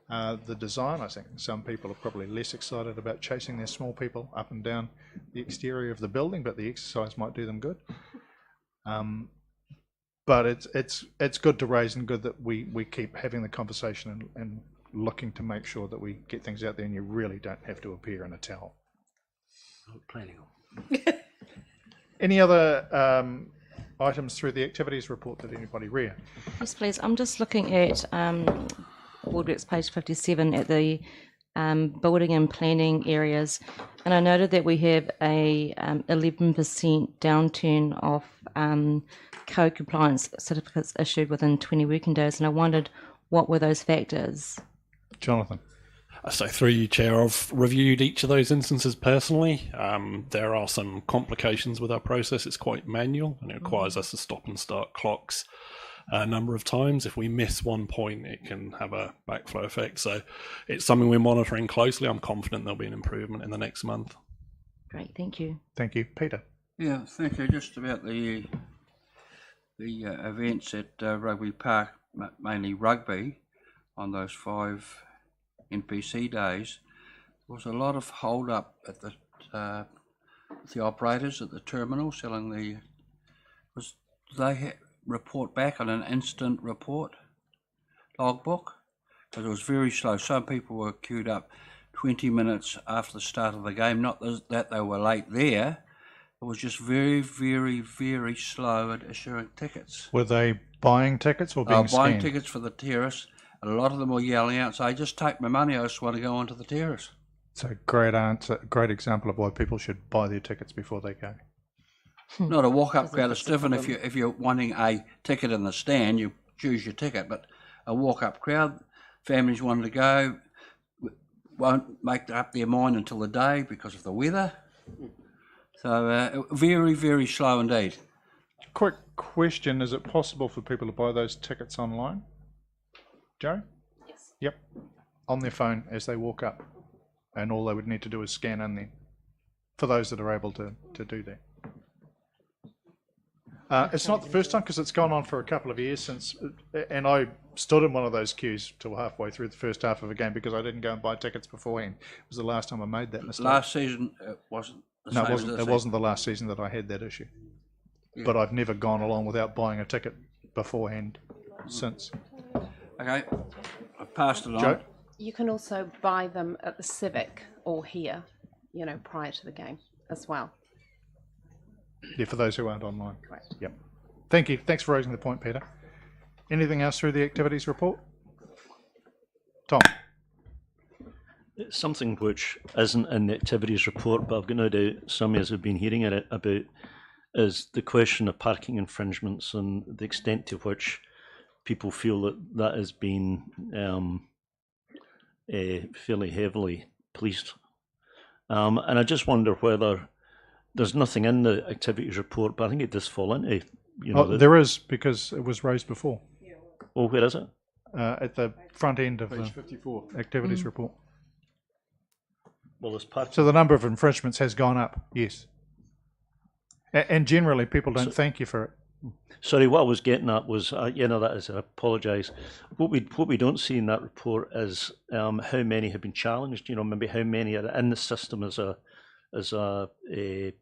Speaker 1: the design. I think some people are probably less excited about chasing their small people up and down the exterior of the building, but the exercise might do them good. But it's good to raise, and good that we keep having the conversation and looking to make sure that we get things out there, and you really don't have to appear in a towel.
Speaker 17: Not planning on.
Speaker 1: Any other items through the activities report that anybody read?
Speaker 13: Yes, please. I'm just looking at Boardworks page 57 at the building and planning areas, and I noted that we have a 11% downturn of code compliance certificates issued within 20 working days, and I wondered what were those factors.
Speaker 1: Jonathan.
Speaker 19: So through you, Chair, I've reviewed each of those instances personally. There are some complications with our process. It's quite manual, and it requires us to stop and start clocks a number of times. If we miss one point, it can have a backflow effect. So it's something we're monitoring closely. I'm confident there'll be an improvement in the next month.
Speaker 13: Great, thank you.
Speaker 1: Thank you. Peter.
Speaker 20: Yeah, thank you. Just about the events at Rugby Park, mainly rugby, on those 5 NPC days, there was a lot of hold up at the operators at the terminal selling the. They report back on an instant report logbook, because it was very slow. Some people were queued up 20 minutes after the start of the game. Not that they were late there. It was just very, very, very slow at issuing tickets.
Speaker 1: Were they buying tickets or being
Speaker 20: buying
Speaker 1: scanned?
Speaker 20: tickets for the terrace. A lot of them were yelling out, "Say, just take my money, I just want to go onto the terrace."
Speaker 1: It's a great answer, a great example of why people should buy their tickets before they go.
Speaker 20: not a walk-up crowd. It's different if you're wanting a ticket in the stand, you choose your ticket. But a walk-up crowd, families wanting to go, won't make up their mind until the day because of the weather. So very, very slow indeed.
Speaker 1: Quick question, is it possible for people to buy those tickets online? Joe?
Speaker 6: Yes.
Speaker 1: Yep. On their phone as they walk up. And all they would need to do is scan in there. For those that are able to do that. It's not the first time because it's gone on for a couple of years since, and I stood in one of those queues till halfway through the first half of a game because I didn't go and buy tickets beforehand. It was the last time I made that mistake.
Speaker 20: Last season it wasn't the
Speaker 1: No,
Speaker 20: same
Speaker 1: it wasn't.
Speaker 20: as
Speaker 1: It
Speaker 20: this
Speaker 1: wasn't the last season that I had that issue.
Speaker 20: Yeah.
Speaker 1: But I've never gone along without buying a ticket beforehand since.
Speaker 20: Okay, I've passed it on.
Speaker 1: Joe?
Speaker 6: You can also buy them at the Civic or here, you know, prior to the game as well.
Speaker 1: Yeah, for those who aren't online.
Speaker 6: Correct.
Speaker 1: Yep. Thank you. Thanks for raising the point, Peter. Anything else through the activities report? Tom?
Speaker 12: It's something which isn't in the activities report, but I've got no doubt some of us have been hearing it about, is the question of parking infringements and the extent to which people feel that that has been fairly heavily policed. And I just wonder whether there's nothing in the activities report, but I think it does fall into, you know.
Speaker 1: There is, because it was raised before.
Speaker 12: Oh, where is it?
Speaker 1: At the front end of
Speaker 15: Page
Speaker 1: the
Speaker 15: 54.
Speaker 1: activities report.
Speaker 12: Well, there's parking.
Speaker 1: So the number of infringements has gone up, yes. And generally, people don't thank you for it.
Speaker 12: Sorry, what I was getting at was, you know, that is, I apologise. What we don't see in that report is how many have been challenged. You know, maybe how many are in the system as a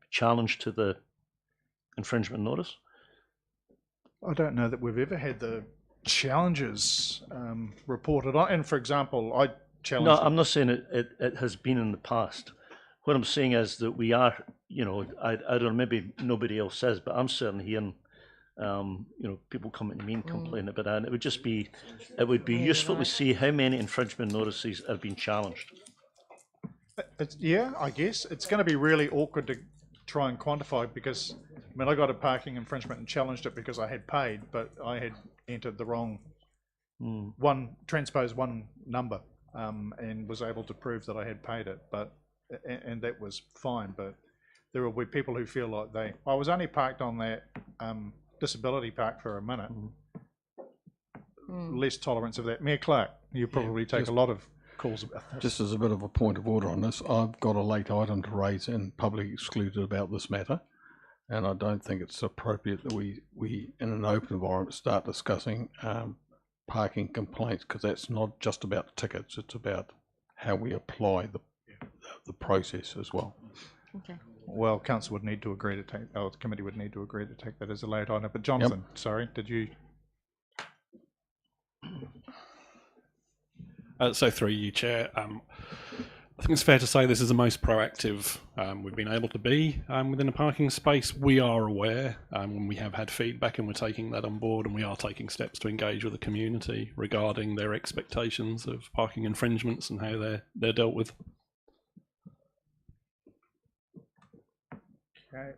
Speaker 12: challenge to the infringement notice.
Speaker 1: I don't know that we've ever had the challenges reported on. And for example, I challenged.
Speaker 12: No, I'm not saying it has been in the past. What I'm saying is that we are, you know, I don't know, maybe nobody else says, but I'm certainly hearing, you know, people coming to me and complaining about that. And it would be useful to see how many infringement notices have been challenged.
Speaker 1: Yeah, I guess. It's going to be really awkward to try and quantify because, I mean, I got a parking infringement and challenged it because I had paid, but I had entered the wrong transposed one number and was able to prove that I had paid it, and that was fine. But there will be people who feel like I was only parked on that disability park for a minute. Less tolerance of that. Mayor Clark, you probably take a lot of calls about this.
Speaker 10: Just as a bit of a point of order on this, I've got a late item to raise and publicly excluded about this matter, and I don't think it's appropriate that we in an open environment start discussing parking complaints, because that's not just about tickets, it's about how we apply the process as well.
Speaker 13: Okay.
Speaker 1: Well, council would need to agree to take, the committee would need to agree to take that as a late item. But Jonathan, sorry, did you?
Speaker 19: So through you, Chair, I think it's fair to say this is the most proactive we've been able to be within a parking space. We are aware when we have had feedback, and we're taking that on board, and we are taking steps to engage with the community regarding their expectations of parking infringements and how they're dealt with.
Speaker 1: Okay.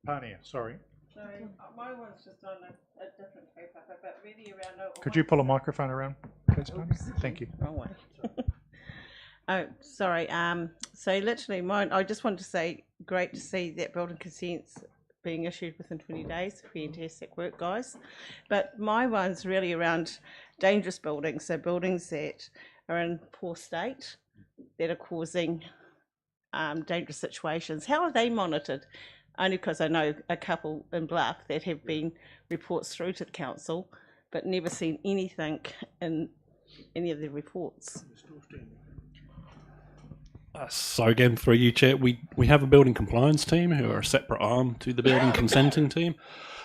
Speaker 1: Pania, sorry.
Speaker 5: Sorry, my one's just on a different paper, but really around.
Speaker 1: Could you pull a microphone around, please, Pania? Thank you.
Speaker 5: Wrong way. Oh, sorry. So literally mine, I just wanted to say, great to see that building consents being issued within 20 days. Fantastic work, guys. But my one's really around dangerous buildings. So buildings that are in poor state, that are causing dangerous situations. How are they monitored? Only because I know a couple in Bluff that have been reports through to the council, but never seen anything in any of the reports.
Speaker 19: So again, through you, Chair, we have a building compliance team who are a separate arm to the building consenting team.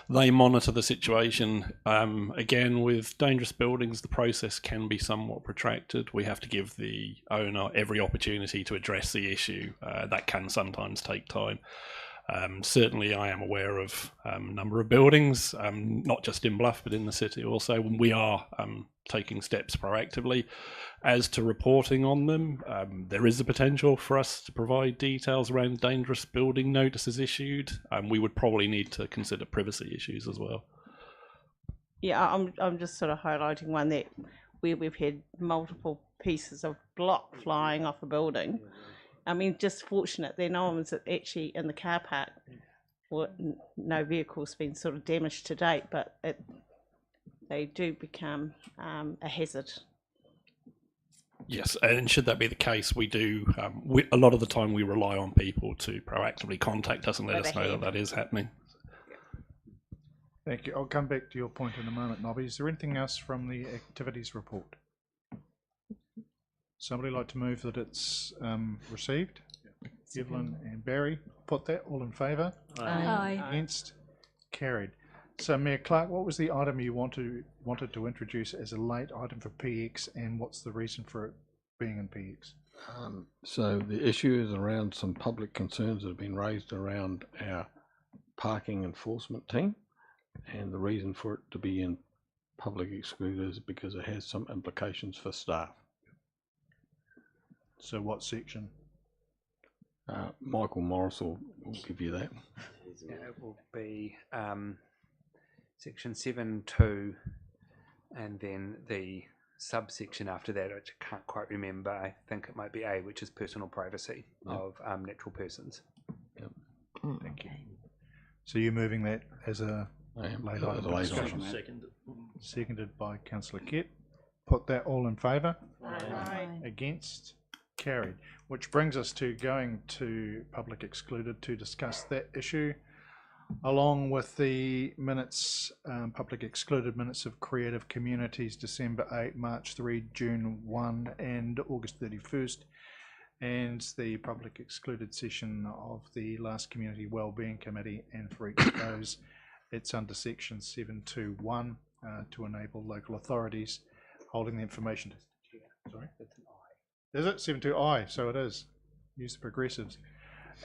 Speaker 19: They monitor the situation. Again, with dangerous buildings, the process can be somewhat protracted. We have to give the owner every opportunity to address the issue. That can sometimes take time. Certainly, I am aware of a number of buildings, not just in Bluff, but in the city also. We are taking steps proactively. As to reporting on them, there is the potential for us to provide details around dangerous building notices issued. We would probably need to consider privacy issues as well.
Speaker 21: Yeah, I'm just sort of highlighting one that where we've had multiple pieces of block flying off a building. I mean, just fortunate there no one was actually in the car park. Or no vehicle's been sort of damaged to date, but they do become a hazard.
Speaker 19: Yes, and should that be the case, we do, a lot of the time we rely on people to proactively contact us and let us know that that is happening.
Speaker 1: Thank you. I'll come back to your point in a moment, Nobby. Is there anything else from the activities report? Somebody like to move that it's received? Evelyn and Barry, put that, all in favour?
Speaker 11: Aye.
Speaker 1: Against? Carried. So Mayor Clark, what was the item you wanted to introduce as a late item for PX, and what's the reason for it being in PX?
Speaker 10: So the issue is around some public concerns that have been raised around our parking enforcement team, and the reason for it to be in public excluded is because it has some implications for staff.
Speaker 1: So what section?
Speaker 10: Michael Morris will give you that.
Speaker 8: It will be section 7.2, and then the subsection after that, which I can't quite remember. I think it might be A, which is personal privacy of natural persons.
Speaker 10: Yep.
Speaker 1: Thank you. So you're moving that as a late item of discussion? Seconded by Councillor Kett. Put that, all in favour?
Speaker 21: Aye.
Speaker 1: Against? Carried. Which brings us to going to public excluded to discuss that issue, along with the minutes, public excluded minutes of Creative Communities, December 8, March 3, June 1 and August 31st, and the public excluded session of the last Community Wellbeing Committee, and for each of those it's under section 721 to enable local authorities holding the information. Sorry? Is it 72I? So it is. Use the progressives.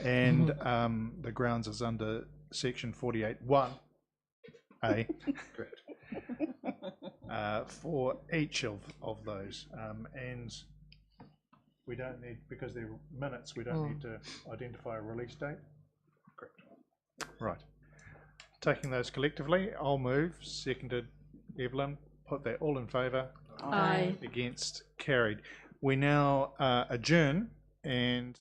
Speaker 1: And the grounds is under section 48(1)(a) for each of those. And we don't need, because they're minutes, we don't need to identify a release date. Correct. Right. Taking those collectively, I'll move. Seconded, Evelyn. Put that, all in favour?
Speaker 11: Aye.
Speaker 1: Against? Carried. We now adjourn, and